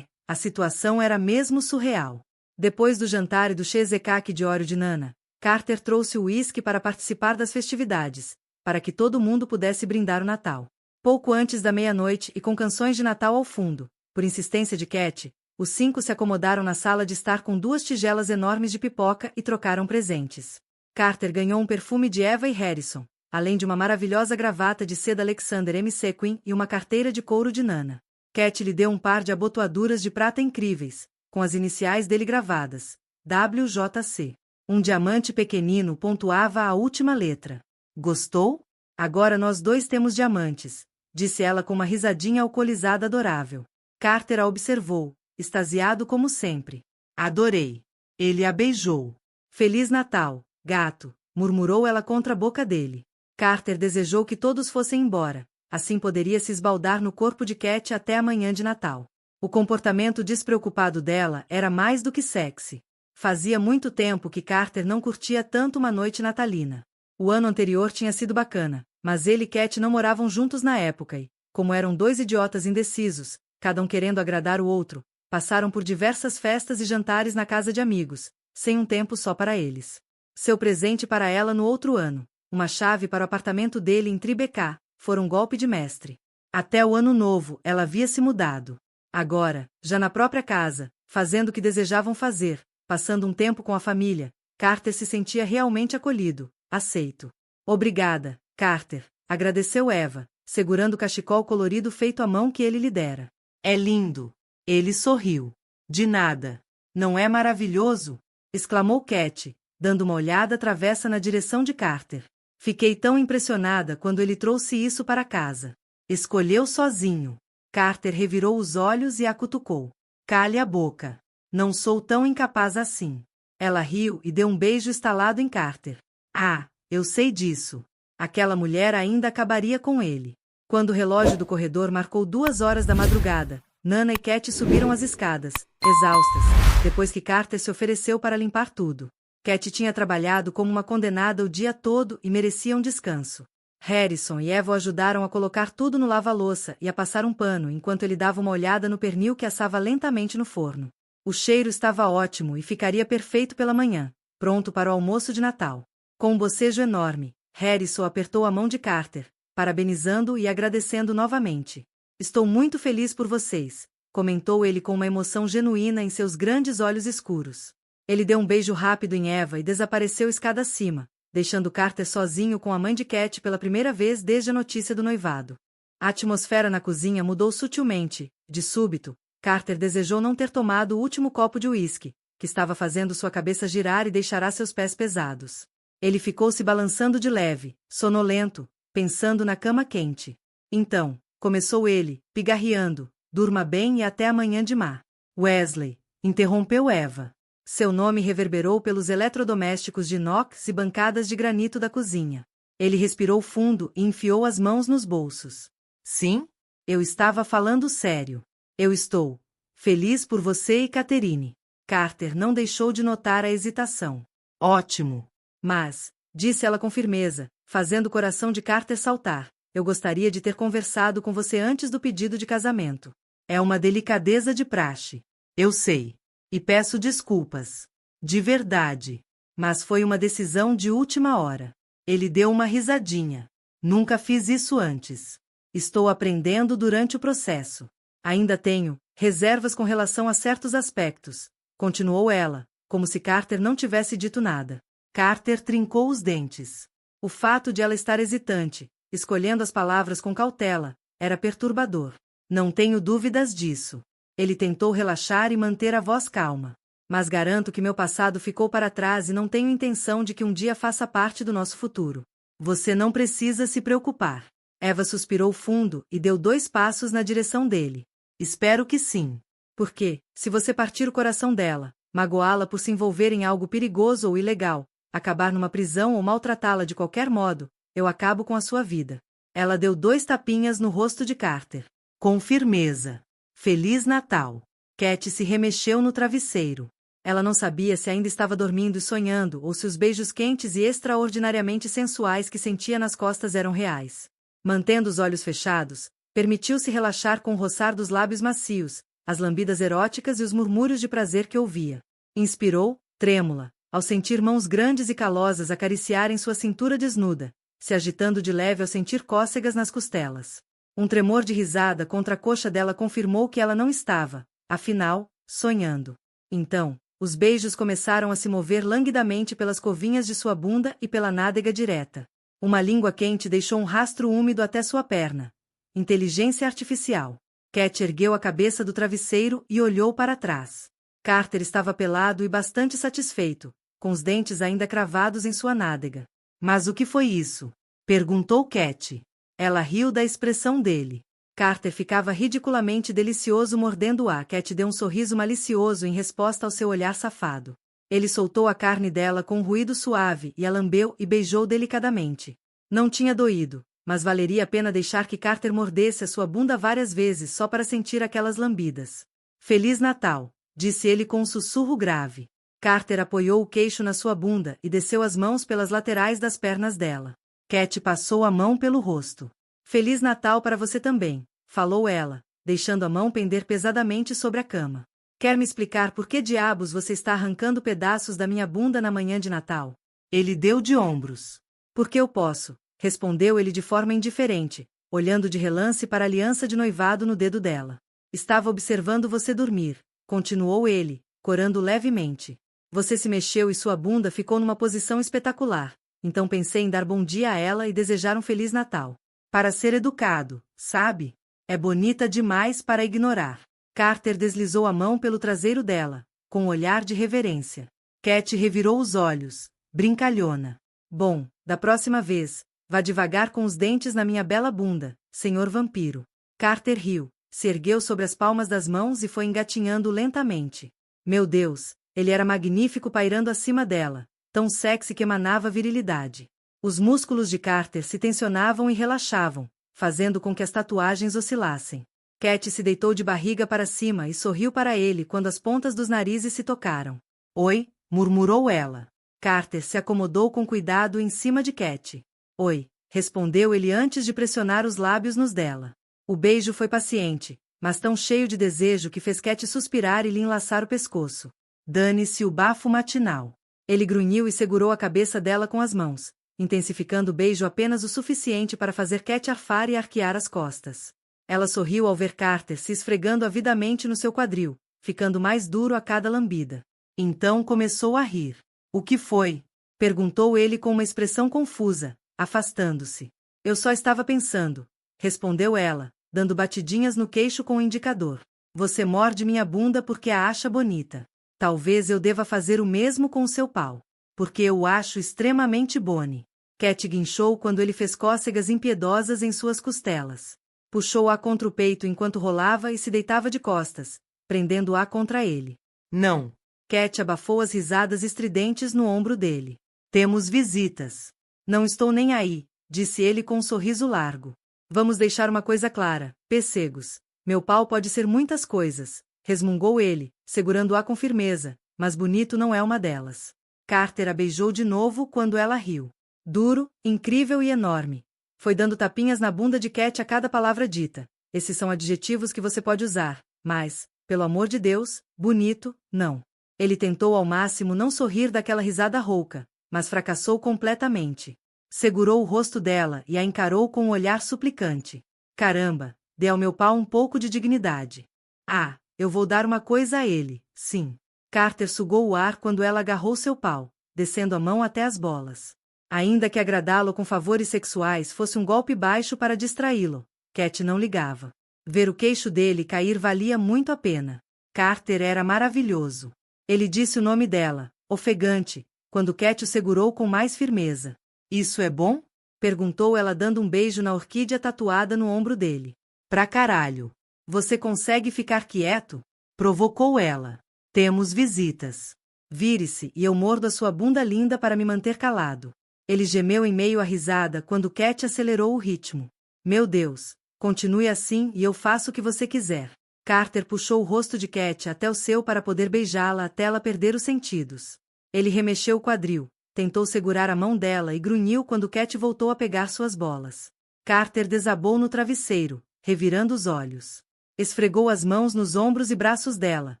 A situação era mesmo surreal. Depois do jantar e do cheesecake de óleo de Nana, Carter trouxe o uísque para participar das festividades, para que todo mundo pudesse brindar o Natal. Pouco antes da meia-noite e com canções de Natal ao fundo, por insistência de Cat, os 5 se acomodaram na sala de estar com 2 tigelas enormes de pipoca e trocaram presentes. Carter ganhou um perfume de Eva e Harrison, além de uma maravilhosa gravata de seda Alexander McQueen e uma carteira de couro de Nana. Cat lhe deu um par de abotoaduras de prata incríveis, com as iniciais dele gravadas, WJC. Um diamante pequenino pontuava a última letra. Gostou? Agora nós 2 temos diamantes, disse ela com uma risadinha alcoolizada adorável. Carter a observou, extasiado como sempre. Adorei. Ele a beijou. Feliz Natal, gato, murmurou ela contra a boca dele. Carter desejou que todos fossem embora, assim poderia se esbaldar no corpo de Cat até a manhã de Natal. O comportamento despreocupado dela era mais do que sexy. Fazia muito tempo que Carter não curtia tanto uma noite natalina. O ano anterior tinha sido bacana, mas ele e Cat não moravam juntos na época e, como eram 2 idiotas indecisos, cada um querendo agradar o outro, passaram por diversas festas e jantares na casa de amigos, sem um tempo só para eles. Seu presente para ela no outro ano, uma chave para o apartamento dele em Tribeca, fora um golpe de mestre. Até o ano novo, ela havia se mudado. Agora, já na própria casa, fazendo o que desejavam fazer, passando um tempo com a família, Carter se sentia realmente acolhido, aceito. Obrigada, Carter, agradeceu Eva, segurando o cachecol colorido feito à mão que ele lhe dera. É lindo. Ele sorriu. De nada. Não é maravilhoso? Exclamou Cat, dando uma olhada travessa na direção de Carter. Fiquei tão impressionada quando ele trouxe isso para casa. Escolheu sozinho. Carter revirou os olhos e a cutucou. Cale a boca. Não sou tão incapaz assim. Ela riu e deu um beijo estalado em Carter. Ah, eu sei disso. Aquela mulher ainda acabaria com ele. Quando o relógio do corredor marcou 2 horas da madrugada, Nana e Cat subiram as escadas, exaustas, depois que Carter se ofereceu para limpar tudo. Cat tinha trabalhado como uma condenada o dia todo e merecia um descanso. Harrison e Eva o ajudaram a colocar tudo no lava-louça e a passar um pano enquanto ele dava uma olhada no pernil que assava lentamente no forno. O cheiro estava ótimo e ficaria perfeito pela manhã, pronto para o almoço de Natal. Com um bocejo enorme, Harrison apertou a mão de Carter, parabenizando-o e agradecendo novamente. Estou muito feliz por vocês, comentou ele com uma emoção genuína em seus grandes olhos escuros. Ele deu um beijo rápido em Eva e desapareceu escada acima, deixando Carter sozinho com a mãe de Cat pela primeira vez desde a notícia do noivado. A atmosfera na cozinha mudou sutilmente. De súbito, Carter desejou não ter tomado o último copo de uísque, que estava fazendo sua cabeça girar e deixará seus pés pesados. Ele ficou se balançando de leve, sonolento, pensando na cama quente. Então, começou ele, pigarreando, durma bem e até amanhã de má. Wesley, interrompeu Eva. Seu nome reverberou pelos eletrodomésticos de inox e bancadas de granito da cozinha. Ele respirou fundo e enfiou as mãos nos bolsos. Sim? Eu estava falando sério. Eu estou feliz por você e Catherine. Carter não deixou de notar a hesitação. Ótimo. Mas, disse ela com firmeza, fazendo o coração de Carter saltar, eu gostaria de ter conversado com você antes do pedido de casamento. É uma delicadeza de praxe. Eu sei. E peço desculpas. De verdade. Mas foi uma decisão de última hora. Ele deu uma risadinha. Nunca fiz isso antes. Estou aprendendo durante o processo. Ainda tenho reservas com relação a certos aspectos, continuou ela, como se Carter não tivesse dito nada. Carter trincou os dentes. O fato de ela estar hesitante, escolhendo as palavras com cautela, era perturbador. Não tenho dúvidas disso. Ele tentou relaxar e manter a voz calma. Mas garanto que meu passado ficou para trás e não tenho intenção de que um dia faça parte do nosso futuro. Você não precisa se preocupar. Eva suspirou fundo e deu 2 passos na direção dele. Espero que sim. Porque, se você partir o coração dela, magoá-la por se envolver em algo perigoso ou ilegal, acabar numa prisão ou maltratá-la de qualquer modo, eu acabo com a sua vida. Ela deu 2 tapinhas no rosto de Carter. Com firmeza. Feliz Natal. Cat se remexeu no travesseiro. Ela não sabia se ainda estava dormindo e sonhando ou se os beijos quentes e extraordinariamente sensuais que sentia nas costas eram reais. Mantendo os olhos fechados, permitiu-se relaxar com o roçar dos lábios macios, as lambidas eróticas e os murmúrios de prazer que ouvia. Inspirou, trêmula, ao sentir mãos grandes e calosas acariciarem sua cintura desnuda, se agitando de leve ao sentir cócegas nas costelas. Um tremor de risada contra a coxa dela confirmou que ela não estava, afinal, sonhando. Então, os beijos começaram a se mover languidamente pelas covinhas de sua bunda e pela nádega direta. Uma língua quente deixou um rastro úmido até sua perna. Inteligência artificial. Cat ergueu a cabeça do travesseiro e olhou para trás. Carter estava pelado e bastante satisfeito, com os dentes ainda cravados em sua nádega. Mas o que foi isso? Perguntou Cat. Ela riu da expressão dele. Carter ficava ridiculamente delicioso mordendo-a. Cat deu um sorriso malicioso em resposta ao seu olhar safado. Ele soltou a carne dela com um ruído suave e a lambeu e beijou delicadamente. Não tinha doído, mas valeria a pena deixar que Carter mordesse a sua bunda várias vezes só para sentir aquelas lambidas. Feliz Natal, disse ele com um sussurro grave. Carter apoiou o queixo na sua bunda e desceu as mãos pelas laterais das pernas dela. Cat passou a mão pelo rosto. Feliz Natal para você também, falou ela, deixando a mão pender pesadamente sobre a cama. Quer me explicar por que diabos você está arrancando pedaços da minha bunda na manhã de Natal? Ele deu de ombros. Porque eu posso, respondeu ele de forma indiferente, olhando de relance para a aliança de noivado no dedo dela. Estava observando você dormir, continuou ele, corando levemente. Você se mexeu e sua bunda ficou numa posição espetacular. Então pensei em dar bom dia a ela e desejar um Feliz Natal. Para ser educado, sabe? É bonita demais para ignorar. Carter deslizou a mão pelo traseiro dela, com um olhar de reverência. Cat revirou os olhos, brincalhona. Bom, da próxima vez, vá devagar com os dentes na minha bela bunda, senhor vampiro. Carter riu, se ergueu sobre as palmas das mãos e foi engatinhando lentamente. Meu Deus, ele era magnífico pairando acima dela, tão sexy que emanava virilidade. Os músculos de Carter se tensionavam e relaxavam, fazendo com que as tatuagens oscilassem. Cat se deitou de barriga para cima e sorriu para ele quando as pontas dos narizes se tocaram. Oi, murmurou ela. Carter se acomodou com cuidado em cima de Cat. Oi, respondeu ele antes de pressionar os lábios nos dela. O beijo foi paciente, mas tão cheio de desejo que fez Cat suspirar e lhe enlaçar o pescoço. Dane-se o bafo matinal. Ele grunhiu e segurou a cabeça dela com as mãos, intensificando o beijo apenas o suficiente para fazer Cat arfar e arquear as costas. Ela sorriu ao ver Carter se esfregando avidamente no seu quadril, ficando mais duro a cada lambida. Então começou a rir. O que foi? Perguntou ele com uma expressão confusa, afastando-se. Eu só estava pensando, respondeu ela, dando batidinhas no queixo com o indicador. Você morde minha bunda porque a acha bonita. Talvez eu deva fazer o mesmo com o seu pau. Porque eu o acho extremamente boni. Cat guinchou quando ele fez cócegas impiedosas em suas costelas. Puxou-a contra o peito enquanto rolava e se deitava de costas, prendendo-a contra ele. Não. Cat abafou as risadas estridentes no ombro dele. Temos visitas. Não estou nem aí, disse ele com um sorriso largo. Vamos deixar uma coisa clara, pêssegos. Meu pau pode ser muitas coisas, resmungou ele, segurando-a com firmeza, mas bonito não é uma delas. Carter a beijou de novo quando ela riu. Duro, incrível e enorme. Foi dando tapinhas na bunda de Cat a cada palavra dita. Esses são adjetivos que você pode usar, mas, pelo amor de Deus, bonito, não. Ele tentou ao máximo não sorrir daquela risada rouca, mas fracassou completamente. Segurou o rosto dela e a encarou com um olhar suplicante. Caramba, dê ao meu pau um pouco de dignidade. Ah, eu vou dar uma coisa a ele, sim. Carter sugou o ar quando ela agarrou seu pau, descendo a mão até as bolas. Ainda que agradá-lo com favores sexuais fosse um golpe baixo para distraí-lo, Cat não ligava. Ver o queixo dele cair valia muito a pena. Carter era maravilhoso. Ele disse o nome dela, ofegante, quando Cat o segurou com mais firmeza. Isso é bom? Perguntou ela dando um beijo na orquídea tatuada no ombro dele. Pra caralho. Você consegue ficar quieto? Provocou ela. Temos visitas. Vire-se e eu mordo a sua bunda linda para me manter calado. Ele gemeu em meio à risada quando Cat acelerou o ritmo. Meu Deus, continue assim e eu faço o que você quiser. Carter puxou o rosto de Cat até o seu para poder beijá-la até ela perder os sentidos. Ele remexeu o quadril, tentou segurar a mão dela e grunhiu quando Cat voltou a pegar suas bolas. Carter desabou no travesseiro, revirando os olhos. Esfregou as mãos nos ombros e braços dela,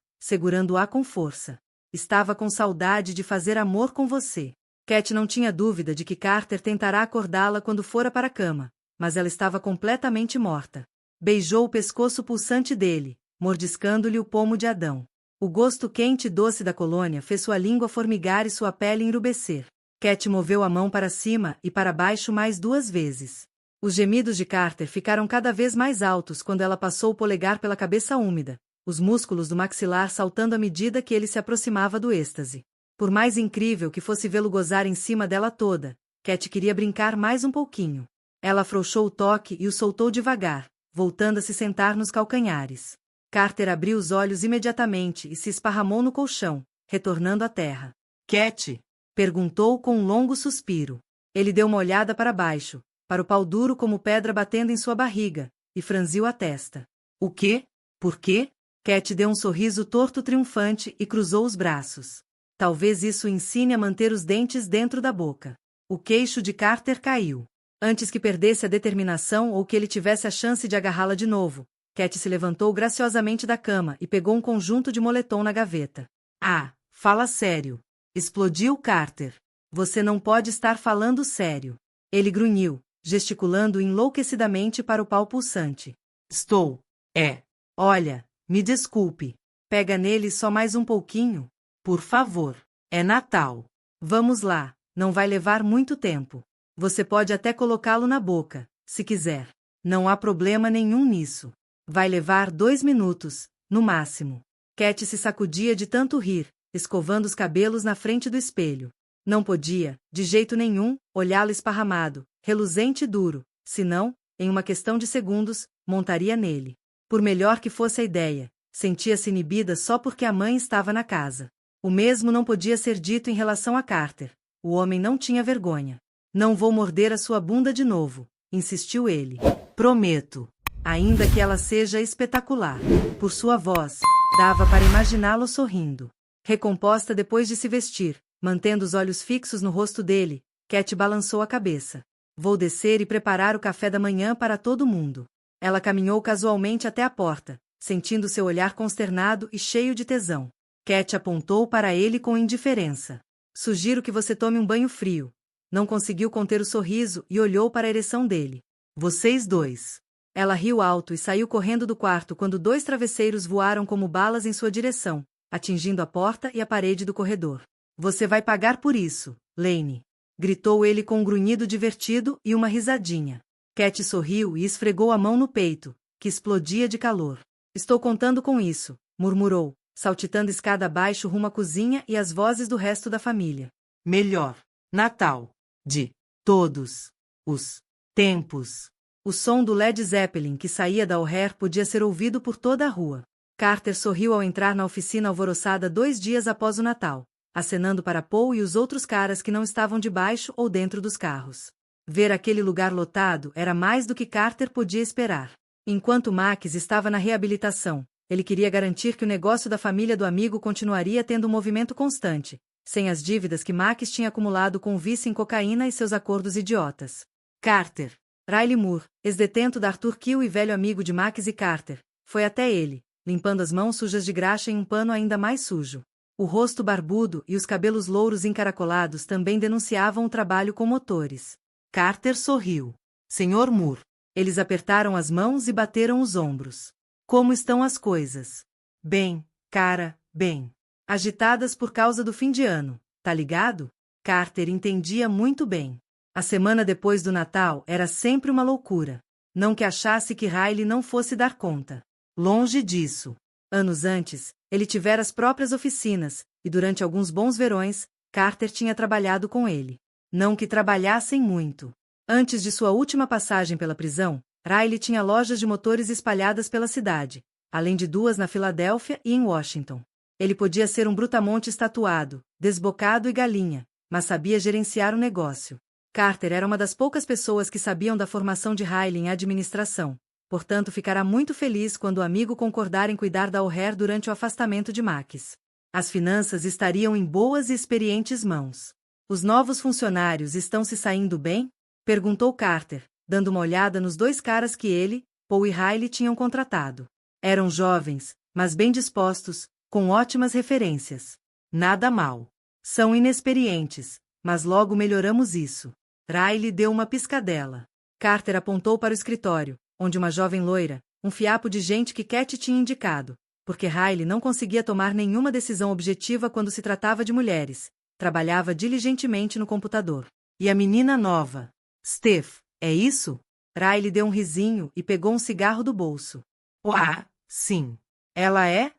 segurando-a com força. Estava com saudade de fazer amor com você. Cat não tinha dúvida de que Carter tentará acordá-la quando fora para a cama, mas ela estava completamente morta. Beijou o pescoço pulsante dele, mordiscando-lhe o pomo de Adão. O gosto quente e doce da colônia fez sua língua formigar e sua pele enrubescer. Cat moveu a mão para cima e para baixo mais 2 vezes. Os gemidos de Carter ficaram cada vez mais altos quando ela passou o polegar pela cabeça úmida, os músculos do maxilar saltando à medida que ele se aproximava do êxtase. Por mais incrível que fosse vê-lo gozar em cima dela toda, Cat queria brincar mais um pouquinho. Ela afrouxou o toque e o soltou devagar, voltando a se sentar nos calcanhares. Carter abriu os olhos imediatamente e se esparramou no colchão, retornando à terra. Cat? Perguntou com um longo suspiro. Ele deu uma olhada para baixo, para o pau duro como pedra batendo em sua barriga, e franziu a testa. O quê? Por quê? Cat deu um sorriso torto triunfante e cruzou os braços. Talvez isso o ensine a manter os dentes dentro da boca. O queixo de Carter caiu. Antes que perdesse a determinação ou que ele tivesse a chance de agarrá-la de novo, Cat se levantou graciosamente da cama e pegou um conjunto de moletom na gaveta. Ah, fala sério. Explodiu Carter. Você não pode estar falando sério. Ele grunhiu, gesticulando enlouquecidamente para o pau pulsante. Estou. É. Olha, me desculpe. Pega nele só mais um pouquinho. Por favor. É Natal. Vamos lá, não vai levar muito tempo. Você pode até colocá-lo na boca, se quiser. Não há problema nenhum nisso. Vai levar 2 minutos, no máximo. Cat se sacudia de tanto rir, escovando os cabelos na frente do espelho. Não podia, de jeito nenhum, olhá-lo esparramado, reluzente e duro, senão, em uma questão de segundos, montaria nele. Por melhor que fosse a ideia, sentia-se inibida só porque a mãe estava na casa. O mesmo não podia ser dito em relação a Carter. O homem não tinha vergonha. Não vou morder a sua bunda de novo, insistiu ele. Prometo. Ainda que ela seja espetacular. Por sua voz, dava para imaginá-lo sorrindo. Recomposta depois de se vestir, mantendo os olhos fixos no rosto dele, Cat balançou a cabeça. Vou descer e preparar o café da manhã para todo mundo. Ela caminhou casualmente até a porta, sentindo seu olhar consternado e cheio de tesão. Cat apontou para ele com indiferença. Sugiro que você tome um banho frio. Não conseguiu conter o sorriso e olhou para a ereção dele. Vocês dois. Ela riu alto e saiu correndo do quarto quando 2 travesseiros voaram como balas em sua direção, atingindo a porta e a parede do corredor. Você vai pagar por isso, Lane. Gritou ele com um grunhido divertido e uma risadinha. Cat sorriu e esfregou a mão no peito, que explodia de calor. Estou contando com isso, murmurou, saltitando escada abaixo rumo à cozinha e às vozes do resto da família. Melhor Natal de todos os tempos. O som do Led Zeppelin que saía da O'Hare podia ser ouvido por toda a rua. Carter sorriu ao entrar na oficina alvoroçada 2 dias após o Natal, acenando para Paul e os outros caras que não estavam debaixo ou dentro dos carros. Ver aquele lugar lotado era mais do que Carter podia esperar. Enquanto Max estava na reabilitação, ele queria garantir que o negócio da família do amigo continuaria tendo um movimento constante, sem as dívidas que Max tinha acumulado com o vício em cocaína e seus acordos idiotas. Carter. Riley Moore, ex-detento da Arthur Kill e velho amigo de Max e Carter, foi até ele, limpando as mãos sujas de graxa em um pano ainda mais sujo. O rosto barbudo e os cabelos louros encaracolados também denunciavam o trabalho com motores. Carter sorriu. Senhor Moore. Eles apertaram as mãos e bateram os ombros. Como estão as coisas? Bem, cara, bem. Agitadas por causa do fim de ano, tá ligado? Carter entendia muito bem. A semana depois do Natal era sempre uma loucura. Não que achasse que Riley não fosse dar conta. Longe disso. Anos antes, ele tivera as próprias oficinas, e durante alguns bons verões, Carter tinha trabalhado com ele. Não que trabalhassem muito. Antes de sua última passagem pela prisão, Riley tinha lojas de motores espalhadas pela cidade, além de 2 na Filadélfia e em Washington. Ele podia ser um brutamonte tatuado, desbocado e galinha, mas sabia gerenciar o negócio. Carter era uma das poucas pessoas que sabiam da formação de Riley em administração, portanto ficará muito feliz quando o amigo concordar em cuidar da O'Hare durante o afastamento de Max. As finanças estariam em boas e experientes mãos. Os novos funcionários estão se saindo bem? Perguntou Carter, dando uma olhada nos 2 caras que ele, Paul e Riley tinham contratado. Eram jovens, mas bem dispostos, com ótimas referências. Nada mal. São inexperientes, mas logo melhoramos isso. Riley deu uma piscadela. Carter apontou para o escritório, onde uma jovem loira, um fiapo de gente que Cat tinha indicado, porque Riley não conseguia tomar nenhuma decisão objetiva quando se tratava de mulheres, trabalhava diligentemente no computador. E a menina nova? Steph, é isso? Riley deu um risinho e pegou um cigarro do bolso. Ah, sim. Ela é?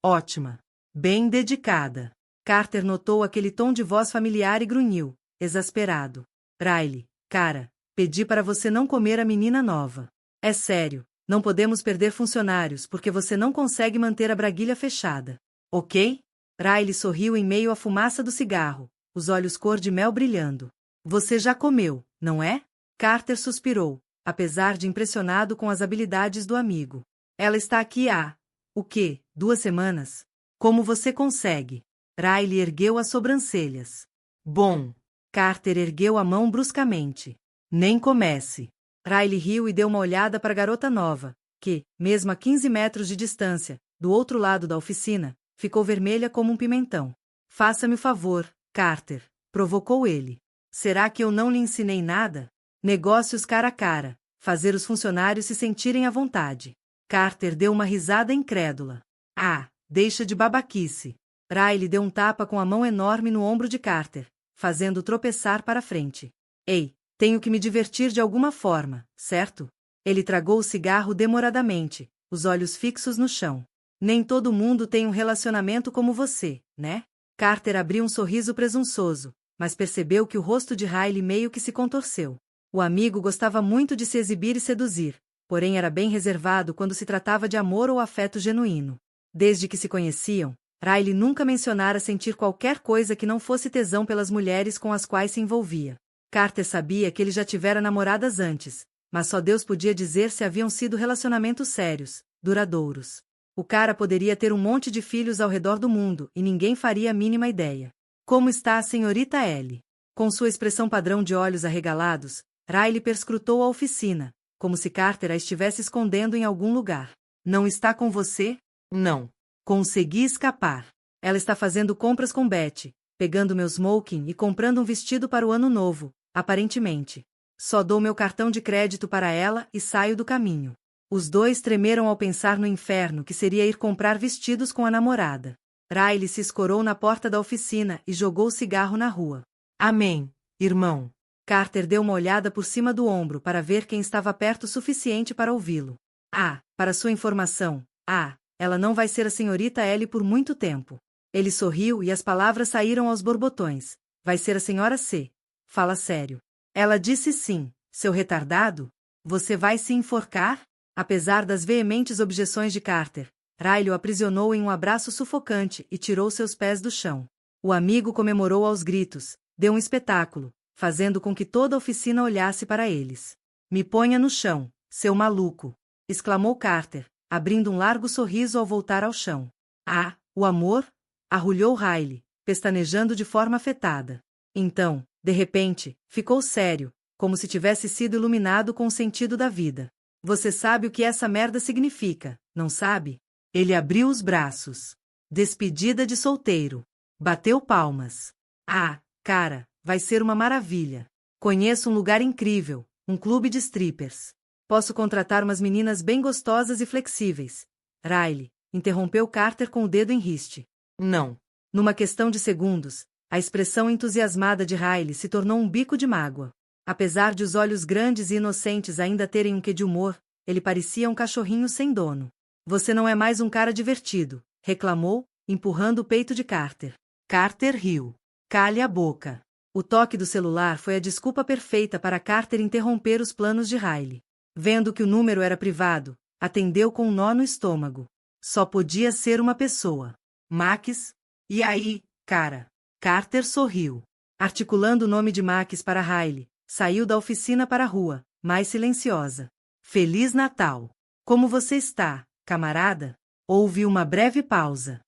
Ótima. Bem dedicada. Carter notou aquele tom de voz familiar e grunhiu, exasperado. Riley, cara, pedi para você não comer a menina nova. É sério, não podemos perder funcionários porque você não consegue manter a braguilha fechada. Ok? Riley sorriu em meio à fumaça do cigarro, os olhos cor de mel brilhando. Você já comeu, não é? Carter suspirou, apesar de impressionado com as habilidades do amigo. Ela está aqui há, o quê, 2 semanas? Como você consegue? Riley ergueu as sobrancelhas. Bom. Carter ergueu a mão bruscamente. Nem comece. Riley riu e deu uma olhada para a garota nova, que, mesmo a 15 metros de distância, do outro lado da oficina, ficou vermelha como um pimentão. Faça-me o favor, Carter, provocou ele. Será que eu não lhe ensinei nada? Negócios cara a cara, fazer os funcionários se sentirem à vontade. Carter deu uma risada incrédula. Ah, deixa de babaquice. Riley deu um tapa com a mão enorme no ombro de Carter, fazendo-o tropeçar para frente. Ei, tenho que me divertir de alguma forma, certo? Ele tragou o cigarro demoradamente, os olhos fixos no chão. Nem todo mundo tem um relacionamento como você, né? Carter abriu um sorriso presunçoso, mas percebeu que o rosto de Riley meio que se contorceu. O amigo gostava muito de se exibir e seduzir, porém era bem reservado quando se tratava de amor ou afeto genuíno. Desde que se conheciam, Riley nunca mencionara sentir qualquer coisa que não fosse tesão pelas mulheres com as quais se envolvia. Carter sabia que ele já tivera namoradas antes, mas só Deus podia dizer se haviam sido relacionamentos sérios, duradouros. O cara poderia ter um monte de filhos ao redor do mundo e ninguém faria a mínima ideia. Como está a senhorita Ellie? Com sua expressão padrão de olhos arregalados, Riley perscrutou a oficina, como se Carter a estivesse escondendo em algum lugar. Não está com você? Não. Consegui escapar. Ela está fazendo compras com Betty, pegando meu smoking e comprando um vestido para o ano novo, aparentemente. Só dou meu cartão de crédito para ela e saio do caminho. Os dois tremeram ao pensar no inferno que seria ir comprar vestidos com a namorada. Riley se escorou na porta da oficina e jogou o cigarro na rua. Amém, irmão. Carter deu uma olhada por cima do ombro para ver quem estava perto o suficiente para ouvi-lo. Para sua informação, ela não vai ser a senhorita Ellie por muito tempo. Ele sorriu e as palavras saíram aos borbotões. Vai ser a senhora C. Fala sério. Ela disse sim, seu retardado. Você vai se enforcar? Apesar das veementes objeções de Carter, Riley o aprisionou em um abraço sufocante e tirou seus pés do chão. O amigo comemorou aos gritos, deu um espetáculo, fazendo com que toda a oficina olhasse para eles. Me ponha no chão, seu maluco! Exclamou Carter, abrindo um largo sorriso ao voltar ao chão. O amor? Arrulhou Riley, pestanejando de forma afetada. Então, de repente, ficou sério, como se tivesse sido iluminado com o sentido da vida. Você sabe o que essa merda significa, não sabe? Ele abriu os braços. Despedida de solteiro. Bateu palmas. Cara, vai ser uma maravilha. Conheço um lugar incrível, um clube de strippers. Posso contratar umas meninas bem gostosas e flexíveis. Riley interrompeu Carter com o dedo em riste. Não. Numa questão de segundos, a expressão entusiasmada de Riley se tornou um bico de mágoa. Apesar de os olhos grandes e inocentes ainda terem um quê de humor, ele parecia um cachorrinho sem dono. Você não é mais um cara divertido, reclamou, empurrando o peito de Carter. Carter riu. Cale a boca. O toque do celular foi a desculpa perfeita para Carter interromper os planos de Riley. Vendo que o número era privado, atendeu com um nó no estômago. Só podia ser uma pessoa. Max? E aí, cara? Carter sorriu. Articulando o nome de Max para Riley, saiu da oficina para a rua, mais silenciosa. Feliz Natal! Como você está, camarada? Houve uma breve pausa.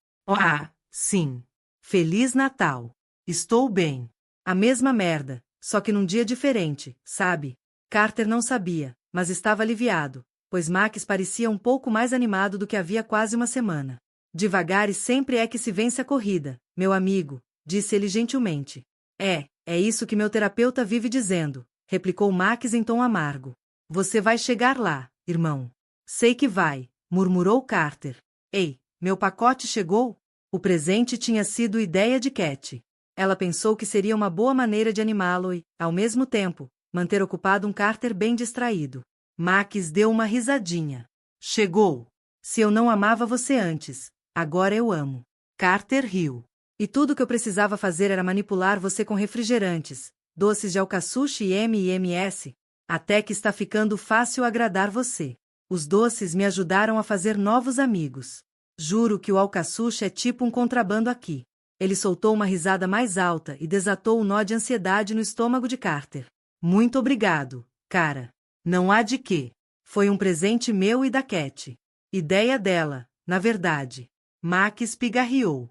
Sim. Feliz Natal. Estou bem. A mesma merda, só que num dia diferente, sabe? Carter não sabia, mas estava aliviado, pois Max parecia um pouco mais animado do que havia quase uma semana. Devagar e sempre é que se vence a corrida, meu amigo, disse ele gentilmente. É isso que meu terapeuta vive dizendo, replicou Max em tom amargo. Você vai chegar lá, irmão. Sei que vai, murmurou Carter. Ei, meu pacote chegou? O presente tinha sido ideia de Cat. Ela pensou que seria uma boa maneira de animá-lo e, ao mesmo tempo, manter ocupado um Carter bem distraído. Max deu uma risadinha. Chegou. Se eu não amava você antes, agora eu amo. Carter riu. E tudo que eu precisava fazer era manipular você com refrigerantes, doces de alcaçuche e M&M's, até que está ficando fácil agradar você. Os doces me ajudaram a fazer novos amigos. Juro que o alcaçuche é tipo um contrabando aqui. Ele soltou uma risada mais alta e desatou um nó de ansiedade no estômago de Carter. Muito obrigado, cara. Não há de quê. Foi um presente meu e da Cat. Ideia dela, na verdade. Max pigarreou.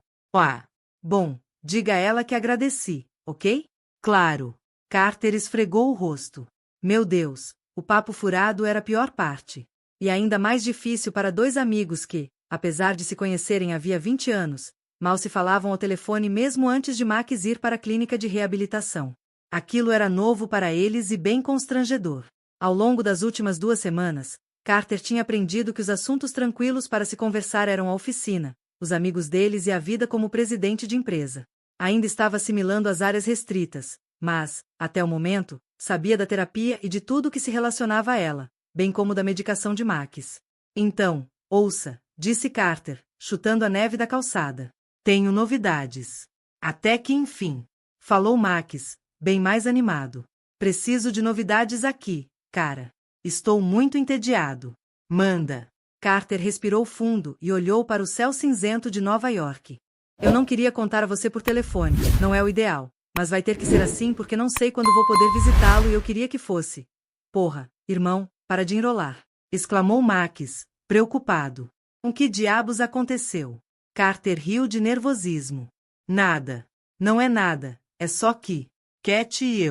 Bom, diga a ela que agradeci, ok? Claro. Carter esfregou o rosto. Meu Deus, o papo furado era a pior parte. E ainda mais difícil para dois amigos que, apesar de se conhecerem havia 20 anos, mal se falavam ao telefone mesmo antes de Max ir para a clínica de reabilitação. Aquilo era novo para eles e bem constrangedor. Ao longo das últimas 2 semanas, Carter tinha aprendido que os assuntos tranquilos para se conversar eram a oficina, os amigos deles e a vida como presidente de empresa. Ainda estava assimilando as áreas restritas, mas, até o momento, sabia da terapia e de tudo que se relacionava a ela, bem como da medicação de Max. Então, Ouça, disse Carter, chutando a neve da calçada. Tenho novidades. Até que enfim. Falou Max, bem mais animado. Preciso de novidades aqui, cara. Estou muito entediado. Manda. Carter respirou fundo e olhou para o céu cinzento de Nova York. Eu não queria contar a você por telefone, não é o ideal. Mas vai ter que ser assim porque não sei quando vou poder visitá-lo e eu queria que fosse. Porra, irmão, para de enrolar. Exclamou Max, preocupado. O que diabos aconteceu? Carter riu de nervosismo. Nada. Não é nada, é só que Cat e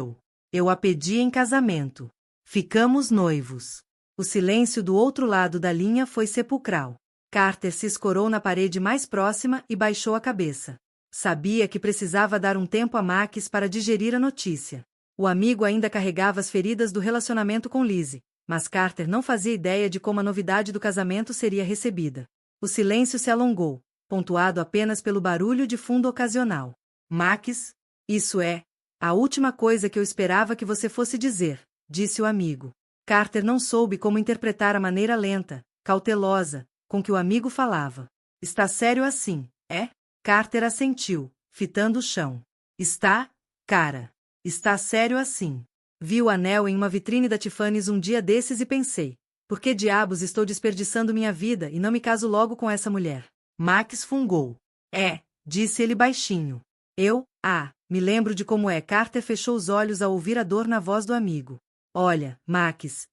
eu a pedi em casamento. Ficamos noivos. O silêncio do outro lado da linha foi sepulcral. Carter se escorou na parede mais próxima e baixou a cabeça. Sabia que precisava dar um tempo a Max para digerir a notícia. O amigo ainda carregava as feridas do relacionamento com Lizzie, mas Carter não fazia ideia de como a novidade do casamento seria recebida. O silêncio se alongou, pontuado apenas pelo barulho de fundo ocasional. Max, isso é a última coisa que eu esperava que você fosse dizer, disse o amigo. Carter não soube como interpretar a maneira lenta, cautelosa, com que o amigo falava. Está sério assim, é? Carter assentiu, fitando o chão. Está, cara. Está sério assim. Vi o anel em uma vitrine da Tiffany's um dia desses e pensei, por que diabos estou desperdiçando minha vida e não me caso logo com essa mulher? Max fungou. Disse ele baixinho. Me lembro de como é. Carter fechou os olhos ao ouvir a dor na voz do amigo. Olha, Max,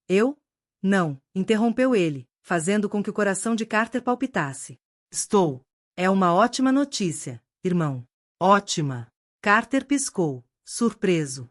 Não, interrompeu ele, fazendo com que o coração de Carter palpitasse. Estou. É uma ótima notícia, irmão. Ótima. Carter piscou, surpreso.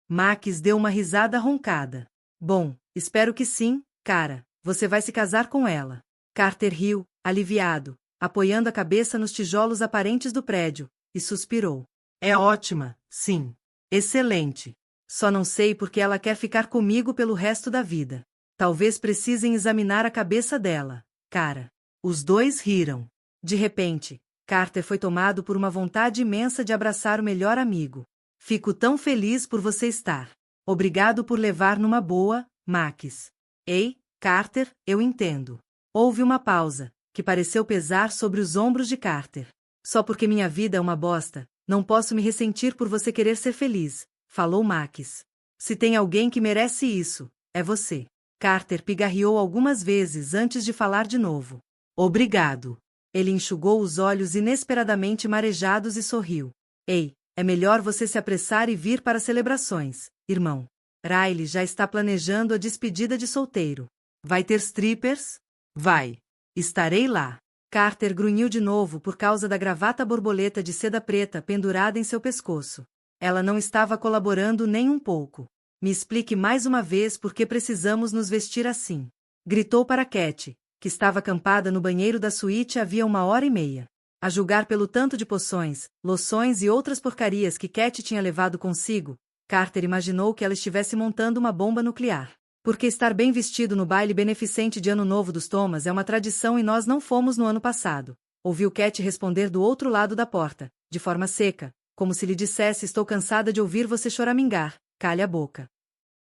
Max deu uma risada roncada. Bom, espero que sim, cara. Você vai se casar com ela. Carter riu, aliviado, apoiando a cabeça nos tijolos aparentes do prédio, e suspirou. É ótima, sim. Excelente. Só não sei porque ela quer ficar comigo pelo resto da vida. Talvez precisem examinar a cabeça dela, cara. Os dois riram. De repente, Carter foi tomado por uma vontade imensa de abraçar o melhor amigo. Fico tão feliz por você estar. Obrigado por levar numa boa, Max. Ei, Carter, eu entendo. Houve uma pausa, que pareceu pesar sobre os ombros de Carter. Só porque minha vida é uma bosta, não posso me ressentir por você querer ser feliz, falou Max. Se tem alguém que merece isso, é você. Carter pigarreou algumas vezes antes de falar de novo. Obrigado. Ele enxugou os olhos inesperadamente marejados e sorriu. Ei, é melhor você se apressar e vir para as celebrações, irmão. Riley já está planejando a despedida de solteiro. Vai ter strippers? Vai. Estarei lá. Carter grunhiu de novo por causa da gravata borboleta de seda preta pendurada em seu pescoço. Ela não estava colaborando nem um pouco. Me explique mais uma vez por que precisamos nos vestir assim. Gritou para Cat, que estava acampada no banheiro da suíte havia 1h30. A julgar pelo tanto de poções, loções e outras porcarias que Cat tinha levado consigo, Carter imaginou que ela estivesse montando uma bomba nuclear. Porque estar bem vestido no baile beneficente de Ano Novo dos Thomas é uma tradição e nós não fomos no ano passado. Ouviu Cat responder do outro lado da porta, de forma seca, como se lhe dissesse: estou cansada de ouvir você choramingar, calha a boca.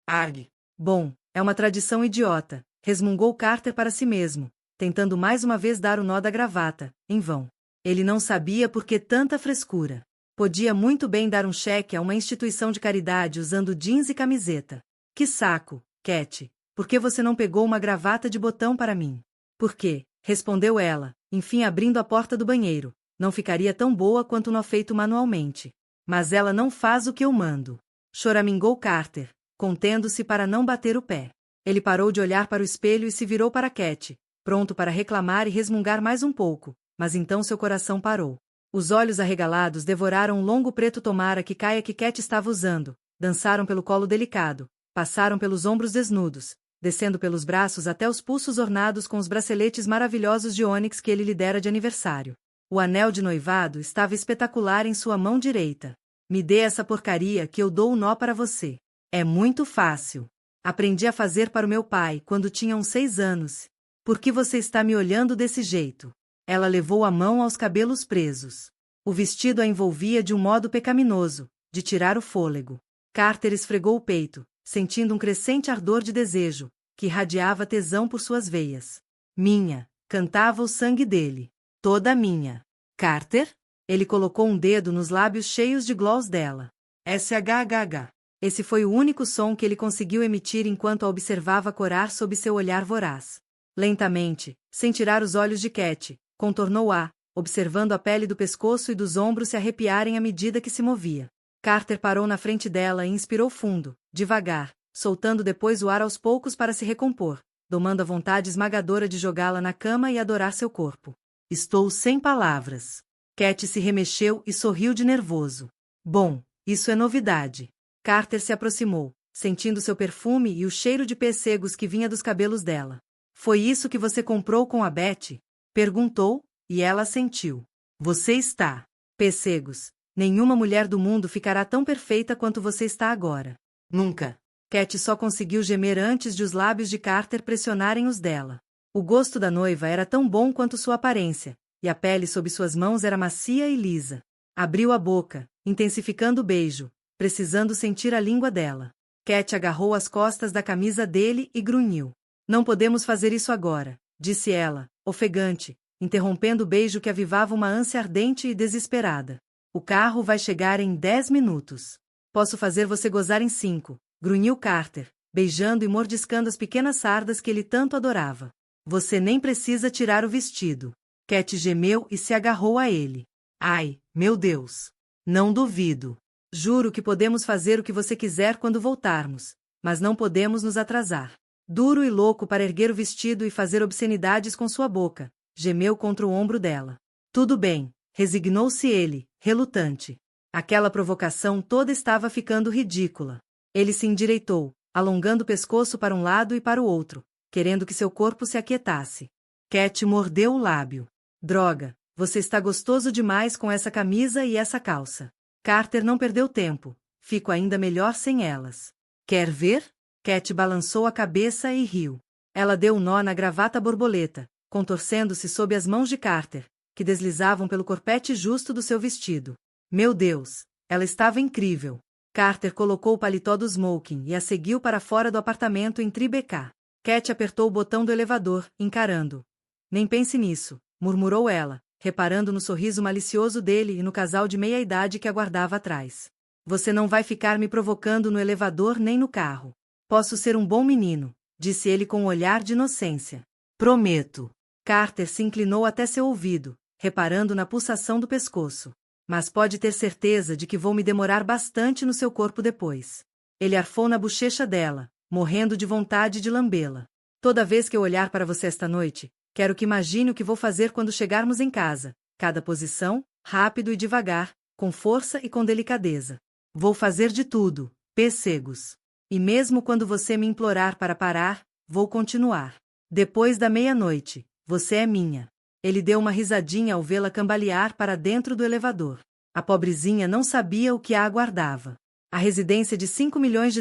Arg. Bom, é uma tradição idiota, resmungou Carter para si mesmo, tentando mais uma vez dar o nó da gravata, em vão. Ele não sabia por que tanta frescura. Podia muito bem dar um cheque a uma instituição de caridade usando jeans e camiseta. Que saco, Cat, por que você não pegou uma gravata de botão para mim? Por quê? Respondeu ela, enfim abrindo a porta do banheiro. Não ficaria tão boa quanto nó feito manualmente. Mas ela não faz o que eu mando. Choramingou Carter, contendo-se para não bater o pé. Ele parou de olhar para o espelho e se virou para Cat, pronto para reclamar e resmungar mais um pouco, mas então seu coração parou. Os olhos arregalados devoraram um longo preto tomara que caia que Cat estava usando, dançaram pelo colo delicado, passaram pelos ombros desnudos, descendo pelos braços até os pulsos ornados com os braceletes maravilhosos de ônix que ele lhe dera de aniversário. O anel de noivado estava espetacular em sua mão direita. Me dê essa porcaria que eu dou o nó para você. É muito fácil. Aprendi a fazer para o meu pai quando tinha uns 6 anos. Por que você está me olhando desse jeito? Ela levou a mão aos cabelos presos. O vestido a envolvia de um modo pecaminoso, de tirar o fôlego. Carter esfregou o peito, sentindo um crescente ardor de desejo, que irradiava tesão por suas veias. Minha, cantava o sangue dele. Toda minha. Carter? Ele colocou um dedo nos lábios cheios de gloss dela. SHHH. Esse foi o único som que ele conseguiu emitir enquanto a observava corar sob seu olhar voraz. Lentamente, sem tirar os olhos de Cat, contornou-a, observando a pele do pescoço e dos ombros se arrepiarem à medida que se movia. Carter parou na frente dela e inspirou fundo, devagar, soltando depois o ar aos poucos para se recompor, domando a vontade esmagadora de jogá-la na cama e adorar seu corpo. Estou sem palavras. Cat se remexeu e sorriu de nervoso. Bom, isso é novidade. Carter se aproximou, sentindo seu perfume e o cheiro de pêssegos que vinha dos cabelos dela. Foi isso que você comprou com a Betty? Perguntou, e ela assentiu. Você está. Pêssegos. Nenhuma mulher do mundo ficará tão perfeita quanto você está agora. Nunca. Cat só conseguiu gemer antes de os lábios de Carter pressionarem os dela. O gosto da noiva era tão bom quanto sua aparência, e a pele sob suas mãos era macia e lisa. Abriu a boca, intensificando o beijo, precisando sentir a língua dela. Cat agarrou as costas da camisa dele e grunhiu. Não podemos fazer isso agora, disse ela, ofegante, interrompendo o beijo que avivava uma ânsia ardente e desesperada. O carro vai chegar em 10 minutos. Posso fazer você gozar em 5, grunhiu Carter, beijando e mordiscando as pequenas sardas que ele tanto adorava. Você nem precisa tirar o vestido. Cat gemeu e se agarrou a ele. Ai, meu Deus. Não duvido. Juro que podemos fazer o que você quiser quando voltarmos, mas não podemos nos atrasar. Duro e louco para erguer o vestido e fazer obscenidades com sua boca, gemeu contra o ombro dela. Tudo bem, resignou-se ele, relutante. Aquela provocação toda estava ficando ridícula. Ele se endireitou, alongando o pescoço para um lado e para o outro, querendo que seu corpo se aquietasse. Cat mordeu o lábio. Droga, você está gostoso demais com essa camisa e essa calça. Carter não perdeu tempo. Fico ainda melhor sem elas. Quer ver? Cat balançou a cabeça e riu. Ela deu um nó na gravata borboleta, contorcendo-se sob as mãos de Carter, que deslizavam pelo corpete justo do seu vestido. Meu Deus, ela estava incrível. Carter colocou o paletó do smoking e a seguiu para fora do apartamento em Tribeca. Cat apertou o botão do elevador, encarando. Nem pense nisso, murmurou ela, reparando no sorriso malicioso dele e no casal de meia-idade que aguardava atrás. Você não vai ficar me provocando no elevador nem no carro. Posso ser um bom menino, disse ele com um olhar de inocência. Prometo. Carter se inclinou até seu ouvido, reparando na pulsação do pescoço. Mas pode ter certeza de que vou me demorar bastante no seu corpo depois. Ele arfou na bochecha dela, morrendo de vontade de lambê-la. Toda vez que eu olhar para você esta noite, quero que imagine o que vou fazer quando chegarmos em casa. Cada posição, rápido e devagar, com força e com delicadeza. Vou fazer de tudo, pêssegos. E mesmo quando você me implorar para parar, vou continuar. Depois da meia-noite, você é minha. Ele deu uma risadinha ao vê-la cambalear para dentro do elevador. A pobrezinha não sabia o que a aguardava. A residência de $5 milhões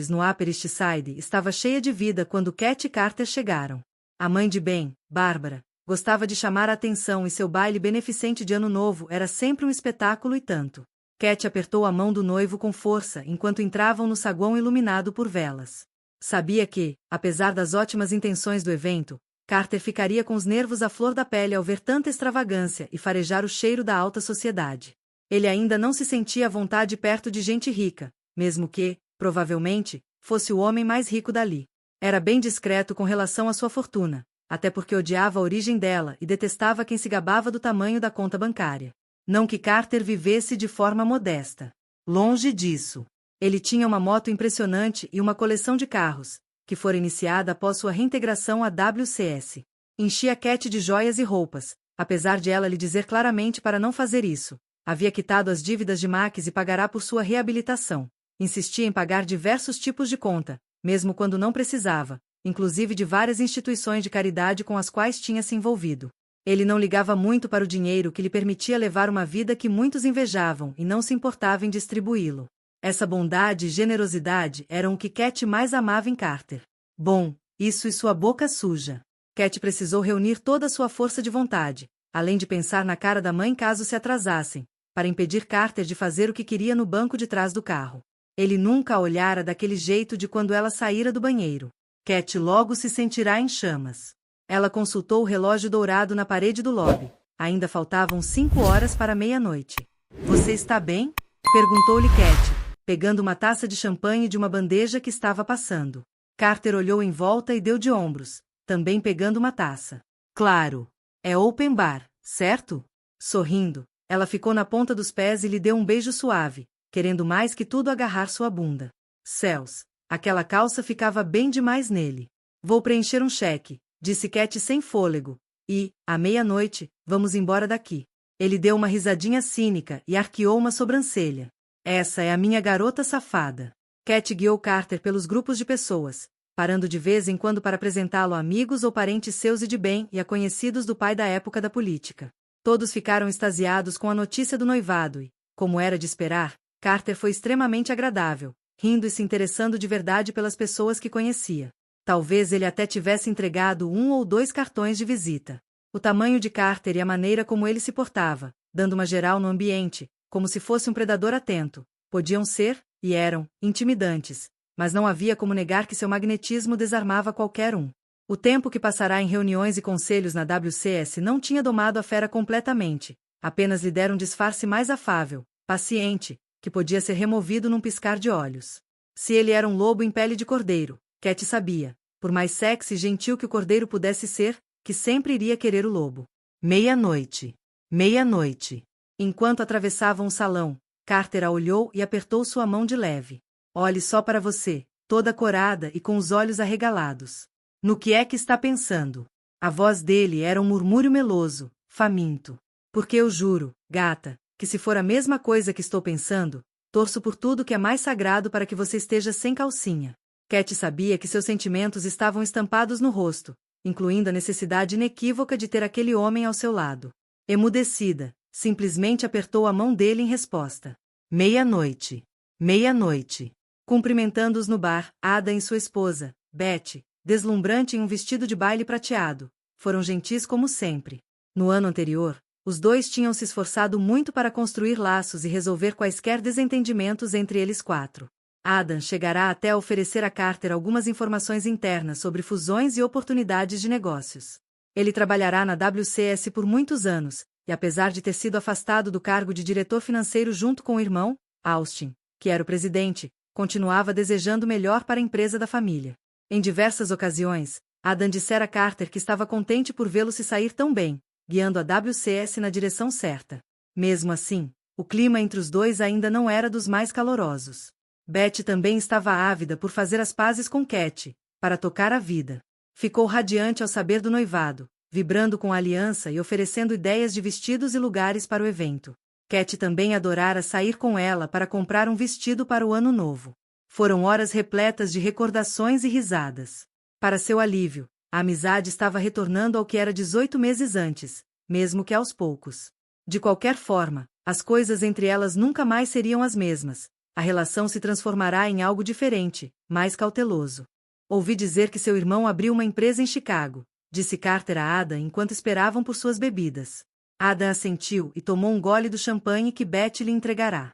no Upper East Side estava cheia de vida quando Cat e Carter chegaram. A mãe de Ben, Bárbara, gostava de chamar a atenção e seu baile beneficente de Ano Novo era sempre um espetáculo e tanto. Cat apertou a mão do noivo com força enquanto entravam no saguão iluminado por velas. Sabia que, apesar das ótimas intenções do evento, Carter ficaria com os nervos à flor da pele ao ver tanta extravagância e farejar o cheiro da alta sociedade. Ele ainda não se sentia à vontade perto de gente rica, mesmo que, provavelmente, fosse o homem mais rico dali. Era bem discreto com relação à sua fortuna, até porque odiava a origem dela e detestava quem se gabava do tamanho da conta bancária. Não que Carter vivesse de forma modesta. Longe disso. Ele tinha uma moto impressionante e uma coleção de carros, que fora iniciada após sua reintegração à WCS. Enchia Cat de joias e roupas, apesar de ela lhe dizer claramente para não fazer isso. Havia quitado as dívidas de Max e pagará por sua reabilitação. Insistia em pagar diversos tipos de conta, mesmo quando não precisava, inclusive de várias instituições de caridade com as quais tinha se envolvido. Ele não ligava muito para o dinheiro que lhe permitia levar uma vida que muitos invejavam e não se importava em distribuí-lo. Essa bondade e generosidade eram o que Cat mais amava em Carter. Bom, isso e sua boca suja. Cat precisou reunir toda a sua força de vontade, além de pensar na cara da mãe caso se atrasassem, para impedir Carter de fazer o que queria no banco de trás do carro. Ele nunca a olhara daquele jeito de quando ela saíra do banheiro. Cat logo se sentirá em chamas. Ela consultou o relógio dourado na parede do lobby. Ainda faltavam 5 horas para meia-noite. Você está bem? Perguntou-lhe Cat, pegando uma taça de champanhe de uma bandeja que estava passando. Carter olhou em volta e deu de ombros, também pegando uma taça. Claro. É open bar, certo? Sorrindo, ela ficou na ponta dos pés e lhe deu um beijo suave, querendo mais que tudo agarrar sua bunda. Céus, aquela calça ficava bem demais nele. Vou preencher um cheque, disse Cat sem fôlego. E, à meia-noite, vamos embora daqui. Ele deu uma risadinha cínica e arqueou uma sobrancelha. Essa é a minha garota safada. Cat guiou Carter pelos grupos de pessoas, parando de vez em quando para apresentá-lo a amigos ou parentes seus e de bem e a conhecidos do pai da época da política. Todos ficaram extasiados com a notícia do noivado e, como era de esperar, Carter foi extremamente agradável, rindo e se interessando de verdade pelas pessoas que conhecia. Talvez ele até tivesse entregado 1 ou 2 cartões de visita. O tamanho de Carter e a maneira como ele se portava, dando uma geral no ambiente, como se fosse um predador atento, podiam ser, e eram, intimidantes, mas não havia como negar que seu magnetismo desarmava qualquer um. O tempo que passará em reuniões e conselhos na WCS não tinha domado a fera completamente, apenas lhe deram um disfarce mais afável, paciente, que podia ser removido num piscar de olhos. Se ele era um lobo em pele de cordeiro, Cat sabia, por mais sexy e gentil que o cordeiro pudesse ser, que sempre iria querer o lobo. Meia-noite. Meia-noite. Enquanto atravessavam o salão, Carter a olhou e apertou sua mão de leve. Olhe só para você, toda corada e com os olhos arregalados. No que é que está pensando? A voz dele era um murmúrio meloso, faminto. Porque eu juro, gata, que se for a mesma coisa que estou pensando, torço por tudo que é mais sagrado para que você esteja sem calcinha. Cat sabia que seus sentimentos estavam estampados no rosto, incluindo a necessidade inequívoca de ter aquele homem ao seu lado. Emudecida, simplesmente apertou a mão dele em resposta. Meia-noite. Meia-noite. Cumprimentando-os no bar, Ada e sua esposa, Betty, deslumbrante em um vestido de baile prateado, foram gentis como sempre. No ano anterior, os dois tinham se esforçado muito para construir laços e resolver quaisquer desentendimentos entre eles 4. Adam chegará até a oferecer a Carter algumas informações internas sobre fusões e oportunidades de negócios. Ele trabalhará na WCS por muitos anos, e apesar de ter sido afastado do cargo de diretor financeiro junto com o irmão, Austin, que era o presidente, continuava desejando o melhor para a empresa da família. Em diversas ocasiões, Adam dissera a Carter que estava contente por vê-lo se sair tão bem, guiando a WCS na direção certa. Mesmo assim, o clima entre os dois ainda não era dos mais calorosos. Betty também estava ávida por fazer as pazes com Cat, para tocar a vida. Ficou radiante ao saber do noivado, vibrando com a aliança e oferecendo ideias de vestidos e lugares para o evento. Cat também adorara sair com ela para comprar um vestido para o ano novo. Foram horas repletas de recordações e risadas. Para seu alívio, a amizade estava retornando ao que era 18 meses antes, mesmo que aos poucos. De qualquer forma, as coisas entre elas nunca mais seriam as mesmas. A relação se transformará em algo diferente, mais cauteloso. Ouvi dizer que seu irmão abriu uma empresa em Chicago, disse Carter a Ada enquanto esperavam por suas bebidas. Ada assentiu e tomou um gole do champanhe que Betty lhe entregará.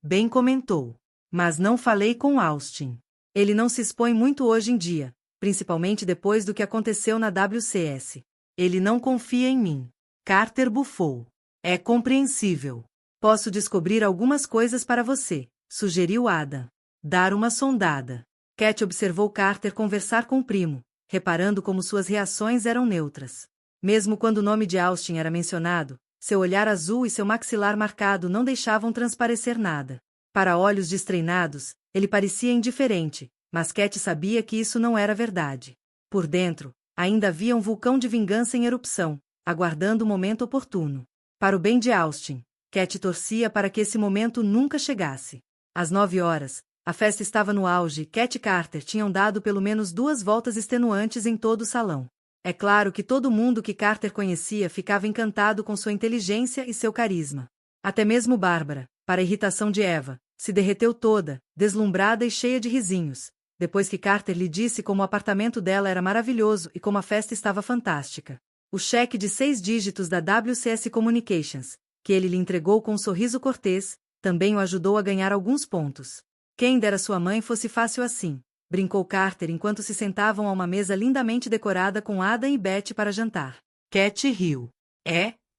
Bem comentou. Mas não falei com Austin. Ele não se expõe muito hoje em dia, principalmente depois do que aconteceu na WCS. Ele não confia em mim. Carter bufou. É compreensível. Posso descobrir algumas coisas para você, sugeriu Ada. Dar uma sondada. Cat observou Carter conversar com o primo, reparando como suas reações eram neutras. Mesmo quando o nome de Austin era mencionado, seu olhar azul e seu maxilar marcado não deixavam transparecer nada. Para olhos destreinados, ele parecia indiferente, mas Cat sabia que isso não era verdade. Por dentro, ainda havia um vulcão de vingança em erupção, aguardando o momento oportuno. Para o bem de Austin, Cat torcia para que esse momento nunca chegasse. Às 9 horas, a festa estava no auge e Cat e Carter tinham dado pelo menos 2 voltas extenuantes em todo o salão. É claro que todo mundo que Carter conhecia ficava encantado com sua inteligência e seu carisma. Até mesmo Bárbara, para a irritação de Eva, se derreteu toda, deslumbrada e cheia de risinhos, depois que Carter lhe disse como o apartamento dela era maravilhoso e como a festa estava fantástica. O cheque de 6 dígitos da WCS Communications, que ele lhe entregou com um sorriso cortês, também o ajudou a ganhar alguns pontos. Quem dera sua mãe fosse fácil assim. brincou Carter enquanto se sentavam a uma mesa lindamente decorada com Adam e Betty para jantar. Cat riu.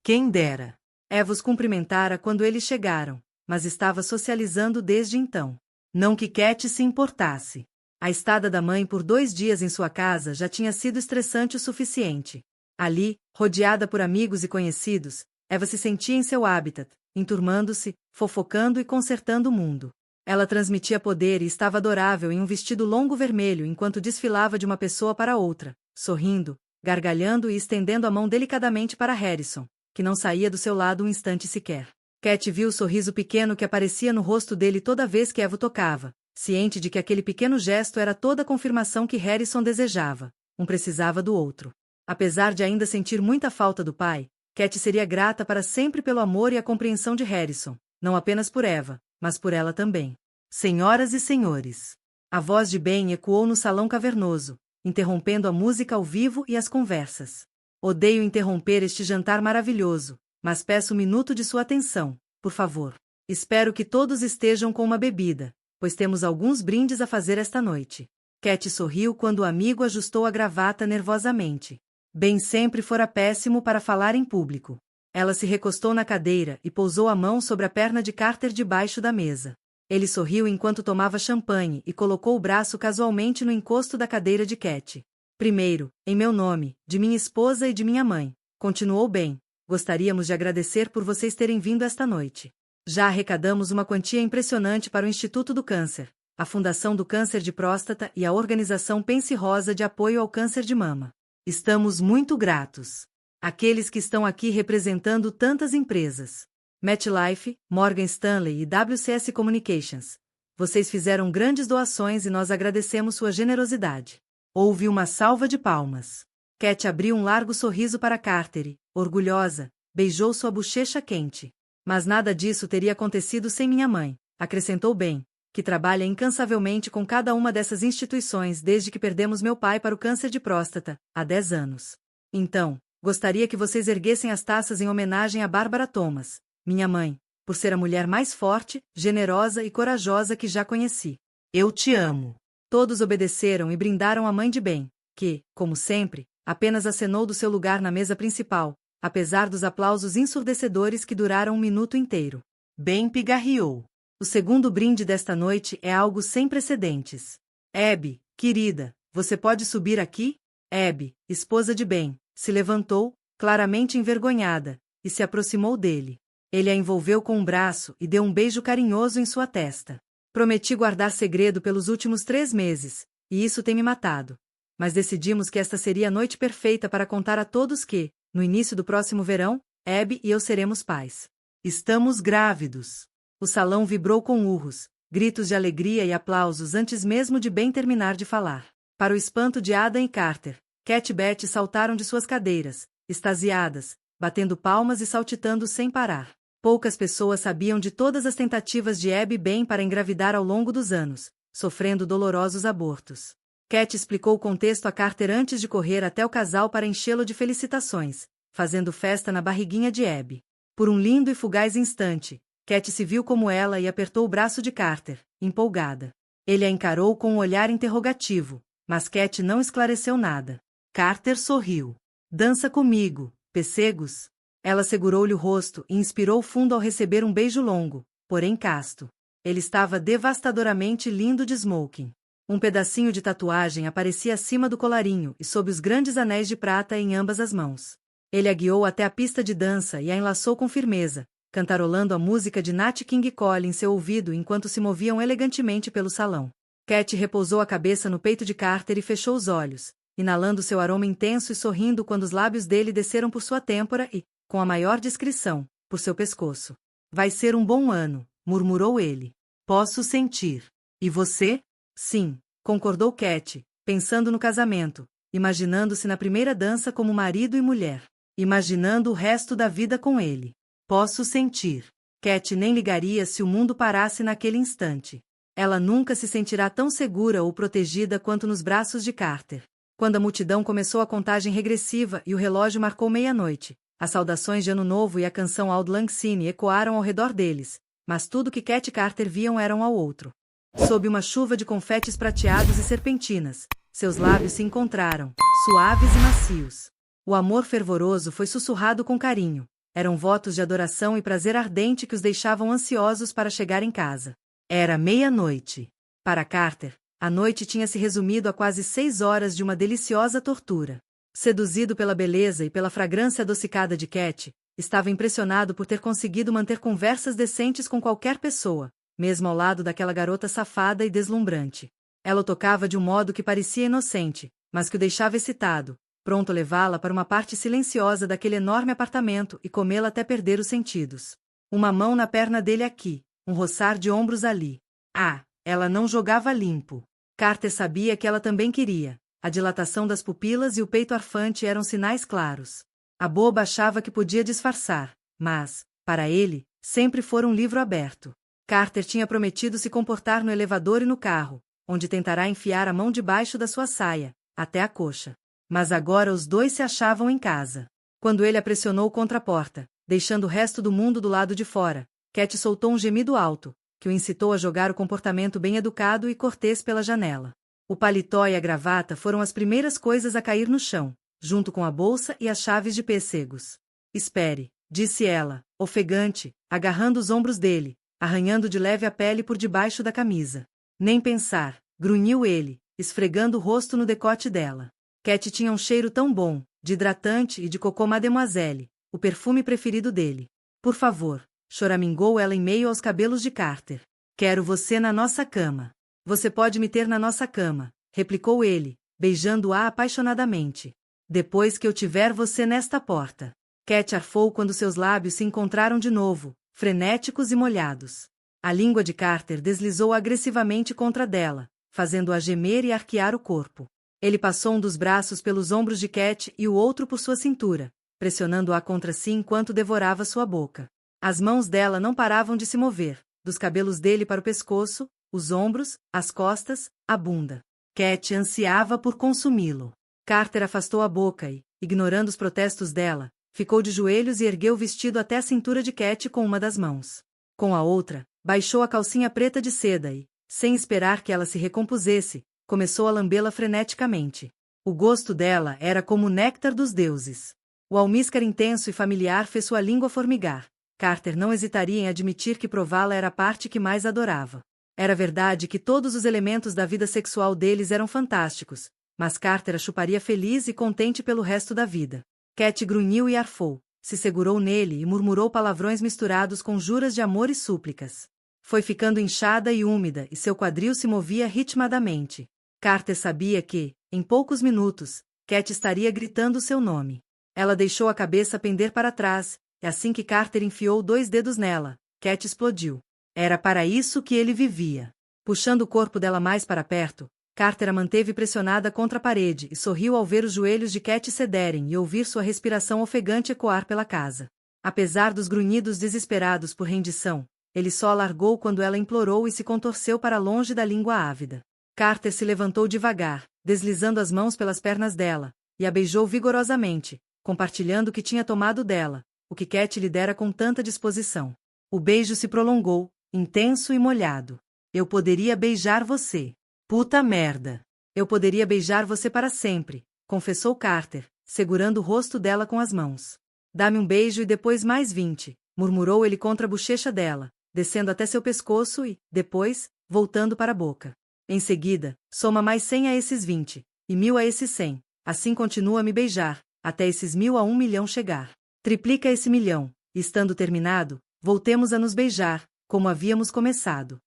Quem dera. Eva os cumprimentara quando eles chegaram, mas estava socializando desde então. Não que Cat se importasse. A estada da mãe por 2 dias em sua casa já tinha sido estressante o suficiente. Ali, rodeada por amigos e conhecidos, Eva se sentia em seu habitat, enturmando-se, fofocando e consertando o mundo. Ela transmitia poder e estava adorável em um vestido longo vermelho enquanto desfilava de uma pessoa para outra, sorrindo, gargalhando e estendendo a mão delicadamente para Harrison, que não saía do seu lado um instante sequer. Cat viu o sorriso pequeno que aparecia no rosto dele toda vez que Eva o tocava, ciente de que aquele pequeno gesto era toda a confirmação que Harrison desejava. Um precisava do outro. Apesar de ainda sentir muita falta do pai, Cat seria grata para sempre pelo amor e a compreensão de Harrison, não apenas por Eva, mas por ela também. Senhoras e senhores. A voz de Ben ecoou no salão cavernoso, interrompendo a música ao vivo e as conversas. Odeio interromper este jantar maravilhoso, mas peço um minuto de sua atenção, por favor. Espero que todos estejam com uma bebida, pois temos alguns brindes a fazer esta noite. Cat sorriu quando o amigo ajustou a gravata nervosamente. Ben sempre fora péssimo para falar em público. Ela se recostou na cadeira e pousou a mão sobre a perna de Carter debaixo da mesa. Ele sorriu enquanto tomava champanhe e colocou o braço casualmente no encosto da cadeira de Cat. Primeiro, em meu nome, de minha esposa e de minha mãe, continuou Ben, gostaríamos de agradecer por vocês terem vindo esta noite. Já arrecadamos uma quantia impressionante para o Instituto do Câncer, a Fundação do Câncer de Próstata e a Organização Pense Rosa de Apoio ao Câncer de Mama. Estamos muito gratos. Aqueles que estão aqui representando tantas empresas. MetLife, Morgan Stanley e WCS Communications. Vocês fizeram grandes doações e nós agradecemos sua generosidade. Houve uma salva de palmas. Cat abriu um largo sorriso para Carter e, orgulhosa, beijou sua bochecha quente. Mas nada disso teria acontecido sem minha mãe, acrescentou Ben, que trabalha incansavelmente com cada uma dessas instituições desde que perdemos meu pai para o câncer de próstata, há 10 anos. Então, gostaria que vocês erguessem as taças em homenagem a Barbara Thomas, minha mãe, por ser a mulher mais forte, generosa e corajosa que já conheci. Eu te amo. Todos obedeceram e brindaram à mãe de Ben, que, como sempre, apenas acenou do seu lugar na mesa principal, apesar dos aplausos ensurdecedores que duraram um minuto inteiro. Ben pigarreou. O segundo brinde desta noite é algo sem precedentes. Abby, querida, você pode subir aqui? Abby, esposa de Ben, se levantou, claramente envergonhada, e se aproximou dele. Ele a envolveu com um braço e deu um beijo carinhoso em sua testa. Prometi guardar segredo pelos últimos 3 meses, e isso tem me matado. Mas decidimos que esta seria a noite perfeita para contar a todos que, no início do próximo verão, Abby e eu seremos pais. Estamos grávidos. O salão vibrou com urros, gritos de alegria e aplausos antes mesmo de Ben terminar de falar. Para o espanto de Adam e Carter, Cat e Betty saltaram de suas cadeiras, extasiadas, batendo palmas e saltitando sem parar. Poucas pessoas sabiam de todas as tentativas de Abby e Ben para engravidar ao longo dos anos, sofrendo dolorosos abortos. Cat explicou o contexto a Carter antes de correr até o casal para enchê-lo de felicitações, fazendo festa na barriguinha de Abby. Por um lindo e fugaz instante, Cat se viu como ela e apertou o braço de Carter, empolgada. Ele a encarou com um olhar interrogativo, mas Cat não esclareceu nada. Carter sorriu. Dança comigo, pessegos. Ela segurou-lhe o rosto e inspirou fundo ao receber um beijo longo, porém casto. Ele estava devastadoramente lindo de smoking. Um pedacinho de tatuagem aparecia acima do colarinho e sob os grandes anéis de prata em ambas as mãos. Ele a guiou até a pista de dança e a enlaçou com firmeza, cantarolando a música de Nat King Cole em seu ouvido enquanto se moviam elegantemente pelo salão. Cat repousou a cabeça no peito de Carter e fechou os olhos, inalando seu aroma intenso e sorrindo quando os lábios dele desceram por sua têmpora e, com a maior discrição, por seu pescoço. Vai ser um bom ano, murmurou ele. Posso sentir. E você? Sim, concordou Cat, pensando no casamento, imaginando-se na primeira dança como marido e mulher, imaginando o resto da vida com ele. Posso sentir. Cat nem ligaria se o mundo parasse naquele instante. Ela nunca se sentirá tão segura ou protegida quanto nos braços de Carter. Quando a multidão começou a contagem regressiva e o relógio marcou meia-noite, as saudações de Ano Novo e a canção Auld Lang Syne ecoaram ao redor deles, mas tudo que Cat e Carter viam era um ao outro. Sob uma chuva de confetes prateados e serpentinas, seus lábios se encontraram, suaves e macios. O amor fervoroso foi sussurrado com carinho. Eram votos de adoração e prazer ardente que os deixavam ansiosos para chegar em casa. Era meia-noite. Para Carter, a noite tinha se resumido a quase 6 horas de uma deliciosa tortura. Seduzido pela beleza e pela fragrância adocicada de Cat, estava impressionado por ter conseguido manter conversas decentes com qualquer pessoa, mesmo ao lado daquela garota safada e deslumbrante. Ela o tocava de um modo que parecia inocente, mas que o deixava excitado, pronto a levá-la para uma parte silenciosa daquele enorme apartamento e comê-la até perder os sentidos. Uma mão na perna dele aqui, um roçar de ombros ali. Ah, ela não jogava limpo. Carter sabia que ela também queria. A dilatação das pupilas e o peito arfante eram sinais claros. A boba achava que podia disfarçar, mas, para ele, sempre fora um livro aberto. Carter tinha prometido se comportar no elevador e no carro, onde tentará enfiar a mão debaixo da sua saia, até a coxa. Mas agora os dois se achavam em casa. Quando ele a pressionou contra a porta, deixando o resto do mundo do lado de fora, Cat soltou um gemido alto, que o incitou a jogar o comportamento bem educado e cortês pela janela. O paletó e a gravata foram as primeiras coisas a cair no chão, junto com a bolsa e as chaves de pêssegos. Espere, disse ela, ofegante, agarrando os ombros dele, arranhando de leve a pele por debaixo da camisa. Nem pensar, grunhiu ele, esfregando o rosto no decote dela. Cat tinha um cheiro tão bom, de hidratante e de cocô mademoiselle, o perfume preferido dele. Por favor, choramingou ela em meio aos cabelos de Carter. Quero você na nossa cama. Você pode me ter na nossa cama, replicou ele, beijando-a apaixonadamente. Depois que eu tiver você nesta porta. Cat arfou quando seus lábios se encontraram de novo, frenéticos e molhados. A língua de Carter deslizou agressivamente contra dela, fazendo-a gemer e arquear o corpo. Ele passou um dos braços pelos ombros de Cat e o outro por sua cintura, pressionando-a contra si enquanto devorava sua boca. As mãos dela não paravam de se mover, dos cabelos dele para o pescoço, os ombros, as costas, a bunda. Cat ansiava por consumi-lo. Carter afastou a boca e, ignorando os protestos dela, ficou de joelhos e ergueu o vestido até a cintura de Cat com uma das mãos. Com a outra, baixou a calcinha preta de seda e, sem esperar que ela se recompusesse, começou a lambê-la freneticamente. O gosto dela era como o néctar dos deuses. O almíscar intenso e familiar fez sua língua formigar. Carter não hesitaria em admitir que prová-la era a parte que mais adorava. Era verdade que todos os elementos da vida sexual deles eram fantásticos, mas Carter a chuparia feliz e contente pelo resto da vida. Cat grunhiu e arfou, se segurou nele e murmurou palavrões misturados com juras de amor e súplicas. Foi ficando inchada e úmida e seu quadril se movia ritmadamente. Carter sabia que, em poucos minutos, Cat estaria gritando seu nome. Ela deixou a cabeça pender para trás, e assim que Carter enfiou 2 dedos nela, Cat explodiu. Era para isso que ele vivia. Puxando o corpo dela mais para perto, Carter a manteve pressionada contra a parede e sorriu ao ver os joelhos de Cat cederem e ouvir sua respiração ofegante ecoar pela casa. Apesar dos grunhidos desesperados por rendição, ele só a largou quando ela implorou e se contorceu para longe da língua ávida. Carter se levantou devagar, deslizando as mãos pelas pernas dela, e a beijou vigorosamente, compartilhando o que tinha tomado dela, o que Cat lhe dera com tanta disposição. O beijo se prolongou, intenso e molhado. Eu poderia beijar você. Puta merda. Eu poderia beijar você para sempre, confessou Carter, segurando o rosto dela com as mãos. Dá-me um beijo e depois mais 20, murmurou ele contra a bochecha dela, descendo até seu pescoço e, depois, voltando para a boca. Em seguida, soma mais 100 a esses 20, e 1000 a esses 100, assim continua a me beijar, até esses 1000 a 1 milhão chegar. Triplica esse milhão, e estando terminado, voltemos a nos beijar, como havíamos começado.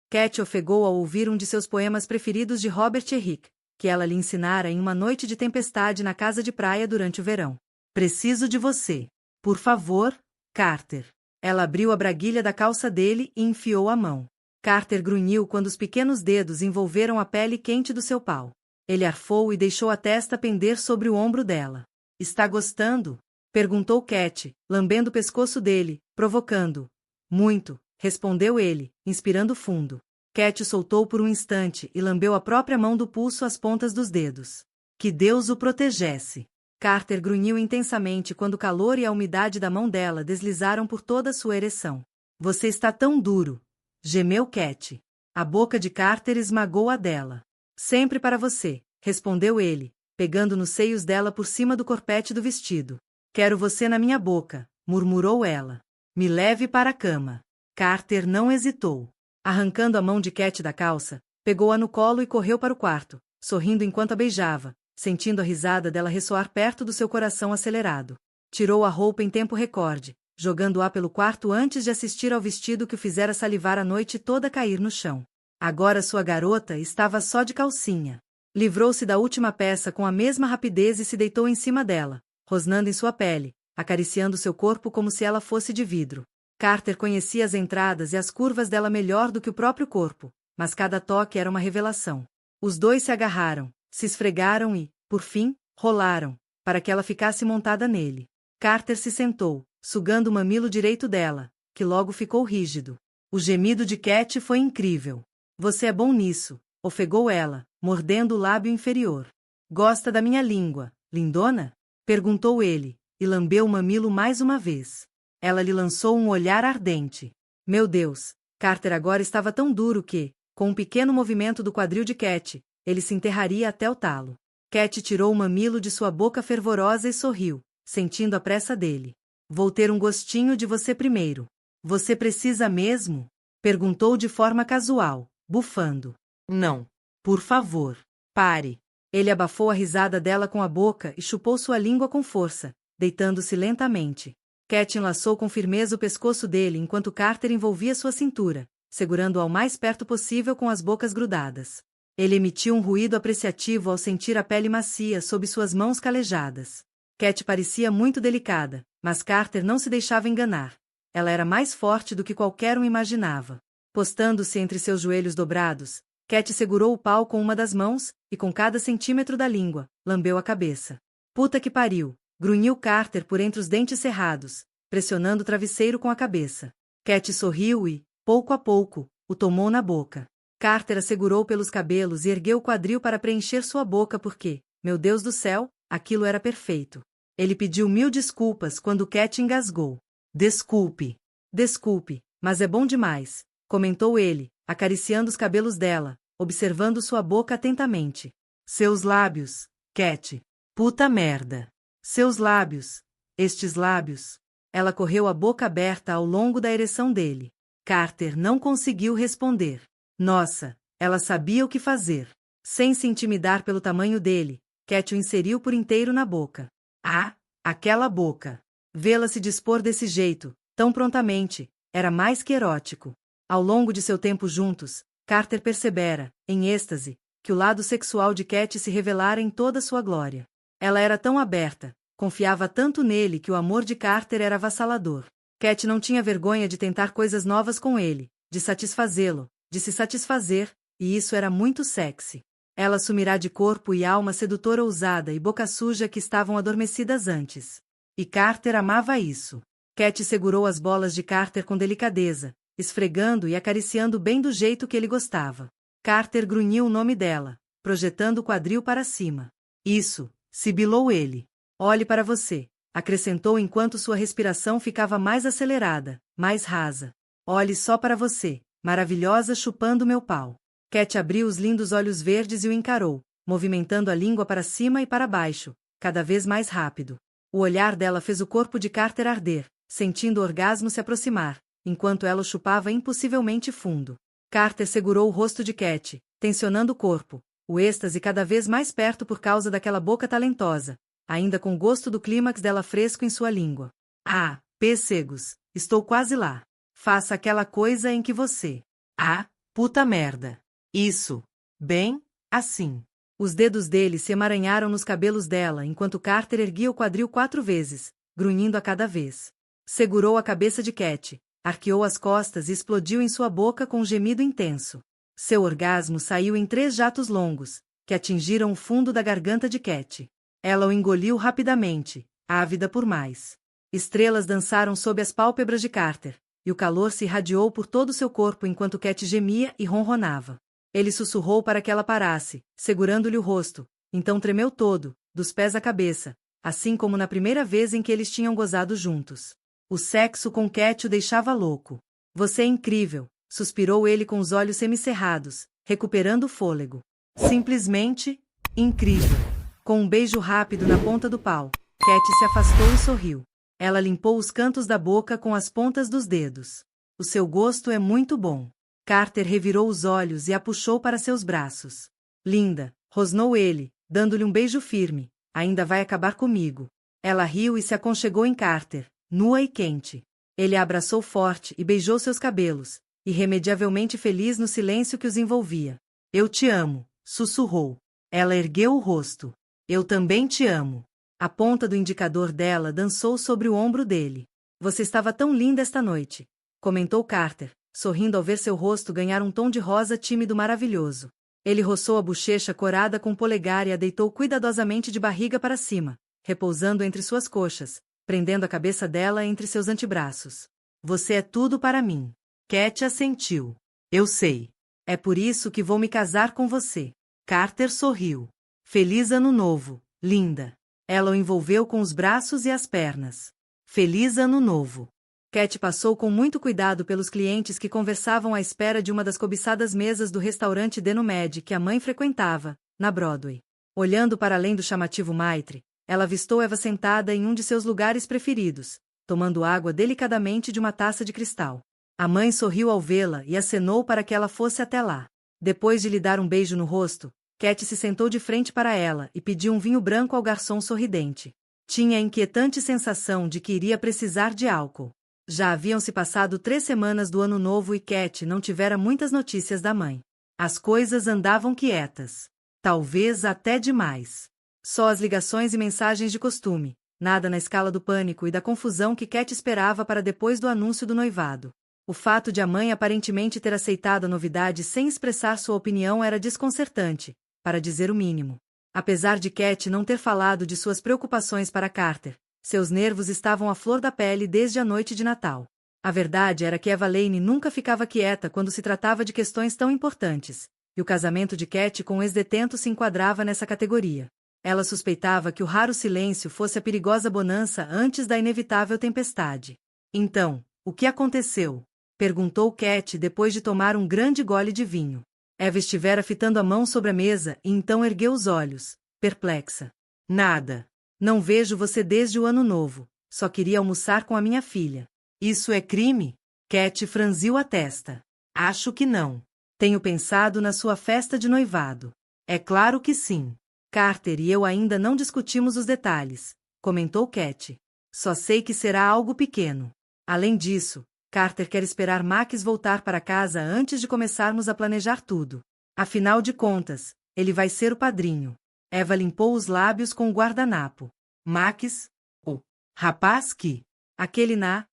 Cat ofegou ao ouvir um de seus poemas preferidos de Robert Herrick, que ela lhe ensinara em uma noite de tempestade na casa de praia durante o verão. Preciso de você. Por favor, Carter. Ela abriu a braguilha da calça dele e enfiou a mão. Carter grunhiu quando os pequenos dedos envolveram a pele quente do seu pau. Ele arfou e deixou a testa pender sobre o ombro dela. Está gostando? Perguntou Cat, lambendo o pescoço dele, provocando. Muito, respondeu ele, inspirando fundo. Cat o soltou por um instante e lambeu a própria mão do pulso às pontas dos dedos. Que Deus o protegesse. Carter grunhiu intensamente quando o calor e a umidade da mão dela deslizaram por toda a sua ereção. Você está tão duro. Gemeu Cat. A boca de Carter esmagou a dela. Sempre para você, respondeu ele, pegando nos seios dela por cima do corpete do vestido. Quero você na minha boca, murmurou ela. Me leve para a cama. Carter não hesitou. Arrancando a mão de Cat da calça, pegou-a no colo e correu para o quarto, sorrindo enquanto a beijava, sentindo a risada dela ressoar perto do seu coração acelerado. Tirou a roupa em tempo recorde, jogando-a pelo quarto antes de assistir ao vestido que o fizera salivar a noite toda cair no chão. Agora sua garota estava só de calcinha. Livrou-se da última peça com a mesma rapidez e se deitou em cima dela, rosnando em sua pele, acariciando seu corpo como se ela fosse de vidro. Carter conhecia as entradas e as curvas dela melhor do que o próprio corpo, mas cada toque era uma revelação. Os dois se agarraram, se esfregaram e, por fim, rolaram, para que ela ficasse montada nele. Carter se sentou, sugando o mamilo direito dela, que logo ficou rígido. O gemido de Cat foi incrível. Você é bom nisso, ofegou ela, mordendo o lábio inferior. Gosta da minha língua, lindona? Perguntou ele, e lambeu o mamilo mais uma vez. Ela lhe lançou um olhar ardente. Meu Deus, Carter agora estava tão duro que, com um pequeno movimento do quadril de Cat, ele se enterraria até o talo. Cat tirou o mamilo de sua boca fervorosa e sorriu, sentindo a pressa dele. Vou ter um gostinho de você primeiro. Você precisa mesmo? Perguntou de forma casual, bufando. Não. Por favor. Pare. Ele abafou a risada dela com a boca e chupou sua língua com força, deitando-se lentamente. Cat enlaçou com firmeza o pescoço dele enquanto Carter envolvia sua cintura, segurando-o ao mais perto possível com as bocas grudadas. Ele emitiu um ruído apreciativo ao sentir a pele macia sob suas mãos calejadas. Cat parecia muito delicada, mas Carter não se deixava enganar. Ela era mais forte do que qualquer um imaginava. Postando-se entre seus joelhos dobrados, Cat segurou o pau com uma das mãos, e com cada centímetro da língua, lambeu a cabeça. Puta que pariu! Grunhiu Carter por entre os dentes cerrados, pressionando o travesseiro com a cabeça. Cat sorriu e, pouco a pouco, o tomou na boca. Carter a segurou pelos cabelos e ergueu o quadril para preencher sua boca porque, meu Deus do céu, aquilo era perfeito. Ele pediu 1000 desculpas quando Cat engasgou. Desculpe. Desculpe, mas é bom demais, comentou ele, acariciando os cabelos dela, observando sua boca atentamente. Seus lábios, Cat. Puta merda. Seus lábios. Estes lábios. Ela correu a boca aberta ao longo da ereção dele. Carter não conseguiu responder. Nossa, ela sabia o que fazer. Sem se intimidar pelo tamanho dele, Cat o inseriu por inteiro na boca. Ah, aquela boca! Vê-la se dispor desse jeito, tão prontamente, era mais que erótico. Ao longo de seu tempo juntos, Carter percebera, em êxtase, que o lado sexual de Cat se revelara em toda sua glória. Ela era tão aberta, confiava tanto nele que o amor de Carter era avassalador. Cat não tinha vergonha de tentar coisas novas com ele, de satisfazê-lo, de se satisfazer, e isso era muito sexy. Ela sumirá de corpo e alma sedutora ousada e boca suja que estavam adormecidas antes. E Carter amava isso. Cat segurou as bolas de Carter com delicadeza, esfregando e acariciando bem do jeito que ele gostava. Carter grunhiu o nome dela, projetando o quadril para cima. Isso, sibilou ele. Olhe para você, acrescentou enquanto sua respiração ficava mais acelerada, mais rasa. Olhe só para você, maravilhosa chupando meu pau. Cat abriu os lindos olhos verdes e o encarou, movimentando a língua para cima e para baixo, cada vez mais rápido. O olhar dela fez o corpo de Carter arder, sentindo o orgasmo se aproximar, enquanto ela o chupava impossivelmente fundo. Carter segurou o rosto de Cat, tensionando o corpo, o êxtase cada vez mais perto por causa daquela boca talentosa, ainda com o gosto do clímax dela fresco em sua língua. Ah, pêssegos, estou quase lá. Faça aquela coisa em que você... Ah, puta merda. Isso. Bem, assim. Os dedos dele se emaranharam nos cabelos dela enquanto Carter erguia o quadril 4 vezes, grunhindo a cada vez. Segurou a cabeça de Cat, arqueou as costas e explodiu em sua boca com um gemido intenso. Seu orgasmo saiu em 3 jatos longos, que atingiram o fundo da garganta de Cat. Ela o engoliu rapidamente, ávida por mais. Estrelas dançaram sob as pálpebras de Carter, e o calor se irradiou por todo o seu corpo enquanto Cat gemia e ronronava. Ele sussurrou para que ela parasse, segurando-lhe o rosto, então tremeu todo, dos pés à cabeça, assim como na primeira vez em que eles tinham gozado juntos. O sexo com Cat o deixava louco. Você é incrível, suspirou ele com os olhos semicerrados, recuperando o fôlego. Simplesmente incrível. Com um beijo rápido na ponta do pau, Cat se afastou e sorriu. Ela limpou os cantos da boca com as pontas dos dedos. O seu gosto é muito bom. Carter revirou os olhos e a puxou para seus braços. Linda, rosnou ele, dando-lhe um beijo firme. Ainda vai acabar comigo. Ela riu e se aconchegou em Carter, nua e quente. Ele a abraçou forte e beijou seus cabelos, irremediavelmente feliz no silêncio que os envolvia. Eu te amo, sussurrou. Ela ergueu o rosto. Eu também te amo. A ponta do indicador dela dançou sobre o ombro dele. Você estava tão linda esta noite, comentou Carter, sorrindo ao ver seu rosto ganhar um tom de rosa tímido maravilhoso. Ele roçou a bochecha corada com o polegar e a deitou cuidadosamente de barriga para cima, repousando entre suas coxas, prendendo a cabeça dela entre seus antebraços. Você é tudo para mim. Cat assentiu. Eu sei. É por isso que vou me casar com você. Carter sorriu. Feliz ano novo, linda. Ela o envolveu com os braços e as pernas. Feliz ano novo. Cat passou com muito cuidado pelos clientes que conversavam à espera de uma das cobiçadas mesas do restaurante Denomed que a mãe frequentava, na Broadway. Olhando para além do chamativo maitre, ela avistou Eva sentada em um de seus lugares preferidos, tomando água delicadamente de uma taça de cristal. A mãe sorriu ao vê-la e acenou para que ela fosse até lá. Depois de lhe dar um beijo no rosto, Cat se sentou de frente para ela e pediu um vinho branco ao garçom sorridente. Tinha a inquietante sensação de que iria precisar de álcool. Já haviam se passado 3 semanas do ano novo e Cat não tivera muitas notícias da mãe. As coisas andavam quietas. Talvez até demais. Só as ligações e mensagens de costume, nada na escala do pânico e da confusão que Cat esperava para depois do anúncio do noivado. O fato de a mãe aparentemente ter aceitado a novidade sem expressar sua opinião era desconcertante, para dizer o mínimo. Apesar de Cat não ter falado de suas preocupações para Carter, seus nervos estavam à flor da pele desde a noite de Natal. A verdade era que Eva Lane nunca ficava quieta quando se tratava de questões tão importantes, e o casamento de Cat com o ex-detento se enquadrava nessa categoria. Ela suspeitava que o raro silêncio fosse a perigosa bonança antes da inevitável tempestade. Então, o que aconteceu? Perguntou Cat depois de tomar um grande gole de vinho. Eva estivera fitando a mão sobre a mesa e então ergueu os olhos, perplexa. Nada. Não vejo você desde o ano novo. Só queria almoçar com a minha filha. Isso é crime? Cat franziu a testa. Acho que não. Tenho pensado na sua festa de noivado. É claro que sim. Carter e eu ainda não discutimos os detalhes, comentou Cat. Só sei que será algo pequeno. Além disso, Carter quer esperar Max voltar para casa antes de começarmos a planejar tudo. Afinal de contas, ele vai ser o padrinho. Eva limpou os lábios com o guardanapo. Max? O rapaz que... Aquele na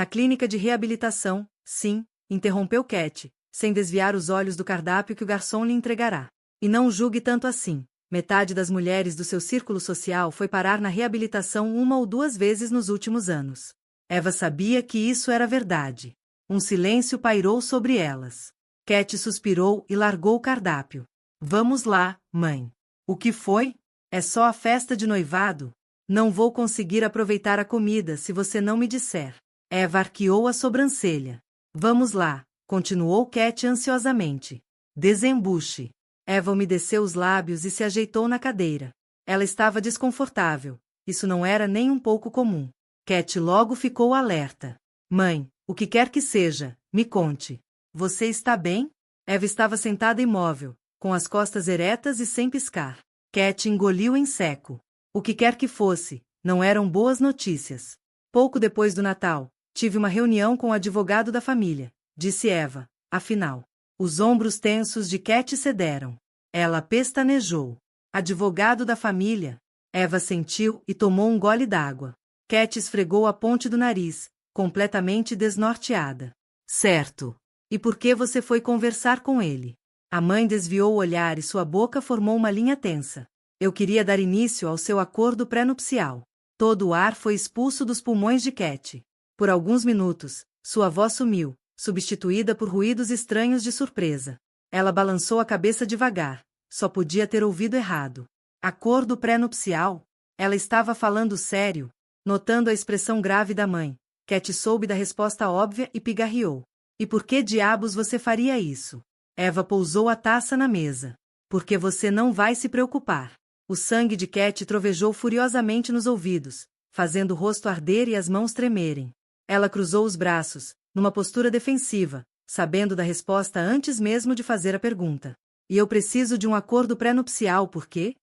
clínica de reabilitação, sim, interrompeu Cat, sem desviar os olhos do cardápio que o garçom lhe entregará. E não julgue tanto assim. Metade das mulheres do seu círculo social foi parar na reabilitação 1 ou 2 vezes nos últimos anos. Eva sabia que isso era verdade. Um silêncio pairou sobre elas. Cat suspirou e largou o cardápio. Vamos lá, mãe. O que foi? É só a festa de noivado? Não vou conseguir aproveitar a comida se você não me disser. Eva arqueou a sobrancelha. Vamos lá, continuou Cat ansiosamente. Desembuche. Eva umedeceu os lábios e se ajeitou na cadeira. Ela estava desconfortável. Isso não era nem um pouco comum. Cat logo ficou alerta. Mãe, o que quer que seja, me conte. Você está bem? Eva estava sentada imóvel, com as costas eretas e sem piscar. Cat engoliu em seco. O que quer que fosse, não eram boas notícias. Pouco depois do Natal, tive uma reunião com o advogado da família, disse Eva. Afinal, os ombros tensos de Cat cederam. Ela pestanejou. Advogado da família. Eva sentiu e tomou um gole d'água. Cat esfregou a ponte do nariz, completamente desnorteada. Certo. E por que você foi conversar com ele? A mãe desviou o olhar e sua boca formou uma linha tensa. Eu queria dar início ao seu acordo pré-nupcial. Todo o ar foi expulso dos pulmões de Cat. Por alguns minutos, sua voz sumiu, substituída por ruídos estranhos de surpresa. Ela balançou a cabeça devagar. Só podia ter ouvido errado. Acordo pré-nupcial? Ela estava falando sério. Notando a expressão grave da mãe, Cat soube da resposta óbvia e pigarreou. E por que diabos você faria isso? Eva pousou a taça na mesa. Porque você não vai se preocupar. O sangue de Cat trovejou furiosamente nos ouvidos, fazendo o rosto arder e as mãos tremerem. Ela cruzou os braços, numa postura defensiva, sabendo da resposta antes mesmo de fazer a pergunta. E eu preciso de um acordo pré-nupcial por quê?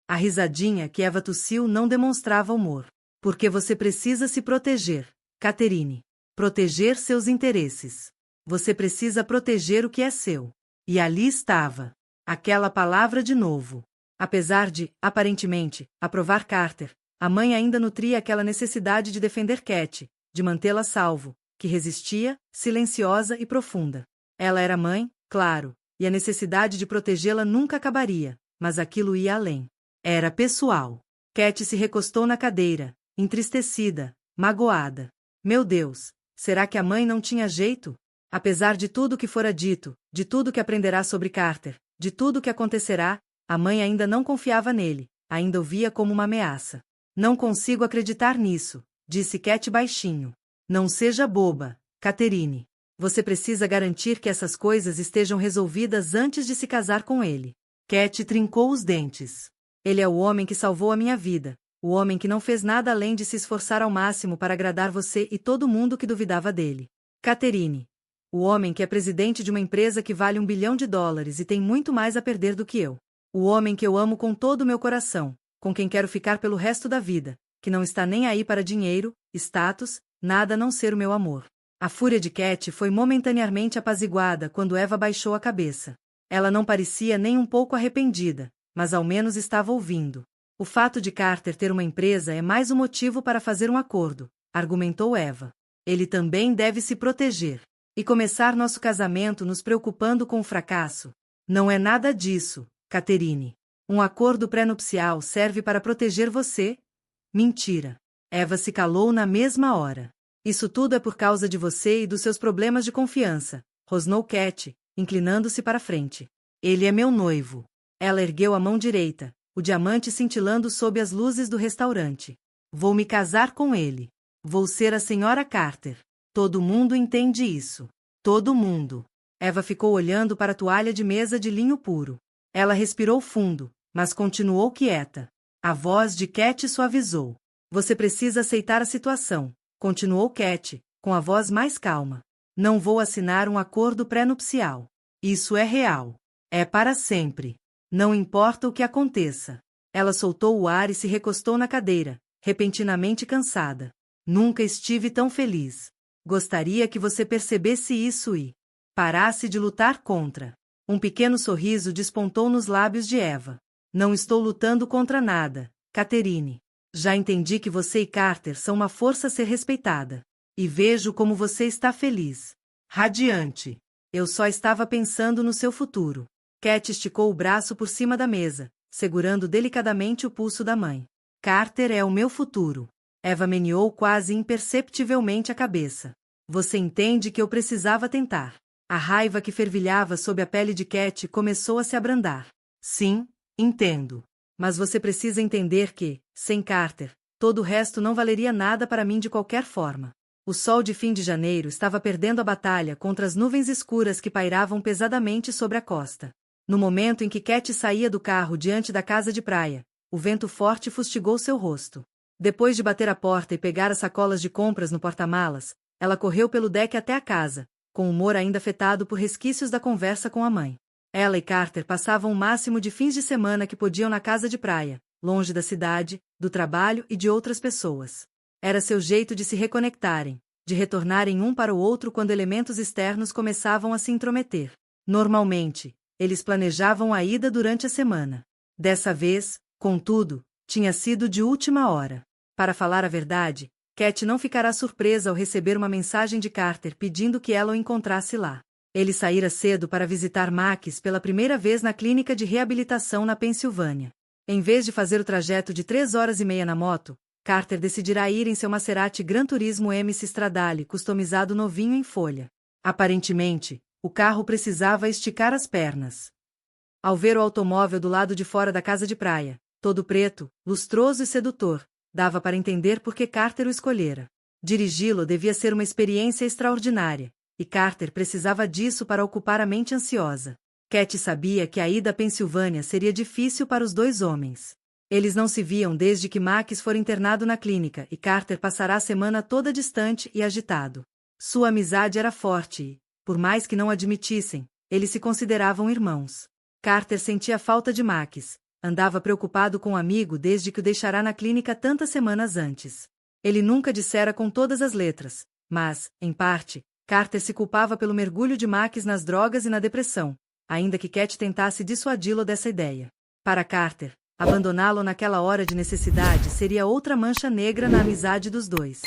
A risadinha que Eva tossiu não demonstrava humor. Porque você precisa se proteger, Catherine. Proteger seus interesses. Você precisa proteger o que é seu. E ali estava. Aquela palavra de novo. Apesar de, aparentemente, aprovar Carter, a mãe ainda nutria aquela necessidade de defender Cat, de mantê-la a salvo, que resistia, silenciosa e profunda. Ela era mãe, claro, e a necessidade de protegê-la nunca acabaria, mas aquilo ia além. Era pessoal. Cat se recostou na cadeira, entristecida, magoada. Meu Deus, será que a mãe não tinha jeito? Apesar de tudo que fora dito, de tudo que aprenderá sobre Carter, de tudo o que acontecerá, a mãe ainda não confiava nele, ainda o via como uma ameaça. Não consigo acreditar nisso, disse Cat baixinho. Não seja boba, Catherine. Você precisa garantir que essas coisas estejam resolvidas antes de se casar com ele. Cat trincou os dentes. Ele é o homem que salvou a minha vida, o homem que não fez nada além de se esforçar ao máximo para agradar você e todo mundo que duvidava dele. Catherine. O homem que é presidente de uma empresa que vale $1 bilhão e tem muito mais a perder do que eu. O homem que eu amo com todo o meu coração, com quem quero ficar pelo resto da vida, que não está nem aí para dinheiro, status, nada a não ser o meu amor. A fúria de Cat foi momentaneamente apaziguada quando Eva baixou a cabeça. Ela não parecia nem um pouco arrependida, mas ao menos estava ouvindo. O fato de Carter ter uma empresa é mais um motivo para fazer um acordo, argumentou Eva. Ele também deve se proteger. E começar nosso casamento nos preocupando com o fracasso? Não é nada disso, Catherine. Um acordo pré-nupcial serve para proteger você? Mentira. Eva se calou na mesma hora. Isso tudo é por causa de você e dos seus problemas de confiança, rosnou Cat, inclinando-se para frente. Ele é meu noivo. Ela ergueu a mão direita, o diamante cintilando sob as luzes do restaurante. Vou me casar com ele. Vou ser a senhora Carter. Todo mundo entende isso. Todo mundo. Eva ficou olhando para a toalha de mesa de linho puro. Ela respirou fundo, mas continuou quieta. A voz de Cat suavizou. Você precisa aceitar a situação, continuou Cat, com a voz mais calma. Não vou assinar um acordo pré-nupcial. Isso é real. É para sempre. Não importa o que aconteça. Ela soltou o ar e se recostou na cadeira, repentinamente cansada. Nunca estive tão feliz. Gostaria que você percebesse isso e parasse de lutar contra. Um pequeno sorriso despontou nos lábios de Eva. Não estou lutando contra nada, Catherine. Já entendi que você e Carter são uma força a ser respeitada. E vejo como você está feliz. Radiante. Eu só estava pensando no seu futuro. Cat esticou o braço por cima da mesa, segurando delicadamente o pulso da mãe. Carter é o meu futuro. Eva meneou quase imperceptivelmente a cabeça. Você entende que eu precisava tentar. A raiva que fervilhava sob a pele de Cat começou a se abrandar. Sim, entendo. Mas você precisa entender que, sem Carter, todo o resto não valeria nada para mim de qualquer forma. O sol de fim de janeiro estava perdendo a batalha contra as nuvens escuras que pairavam pesadamente sobre a costa. No momento em que Cat saía do carro diante da casa de praia, o vento forte fustigou seu rosto. Depois de bater a porta e pegar as sacolas de compras no porta-malas, ela correu pelo deck até a casa, com o humor ainda afetado por resquícios da conversa com a mãe. Ela e Carter passavam o máximo de fins de semana que podiam na casa de praia, longe da cidade, do trabalho e de outras pessoas. Era seu jeito de se reconectarem, de retornarem um para o outro quando elementos externos começavam a se intrometer. Normalmente, eles planejavam a ida durante a semana. Dessa vez, contudo, tinha sido de última hora. Para falar a verdade, Cat não ficará surpresa ao receber uma mensagem de Carter pedindo que ela o encontrasse lá. Ele saíra cedo para visitar Max pela primeira vez na clínica de reabilitação na Pensilvânia. Em vez de fazer o trajeto de 3 horas e meia na moto, Carter decidirá ir em seu Maserati Gran Turismo MC Stradale customizado novinho em folha. Aparentemente, o carro precisava esticar as pernas. Ao ver o automóvel do lado de fora da casa de praia, todo preto, lustroso e sedutor, dava para entender por que Carter o escolhera. Dirigi-lo devia ser uma experiência extraordinária, e Carter precisava disso para ocupar a mente ansiosa. Cat sabia que a ida à Pensilvânia seria difícil para os dois homens. Eles não se viam desde que Max fora internado na clínica e Carter passará a semana toda distante e agitado. Sua amizade era forte e, por mais que não admitissem, eles se consideravam irmãos. Carter sentia falta de Max, andava preocupado com o amigo desde que o deixará na clínica tantas semanas antes. Ele nunca dissera com todas as letras, mas, em parte, Carter se culpava pelo mergulho de Max nas drogas e na depressão, ainda que Cat tentasse dissuadi-lo dessa ideia. Para Carter, abandoná-lo naquela hora de necessidade seria outra mancha negra na amizade dos dois.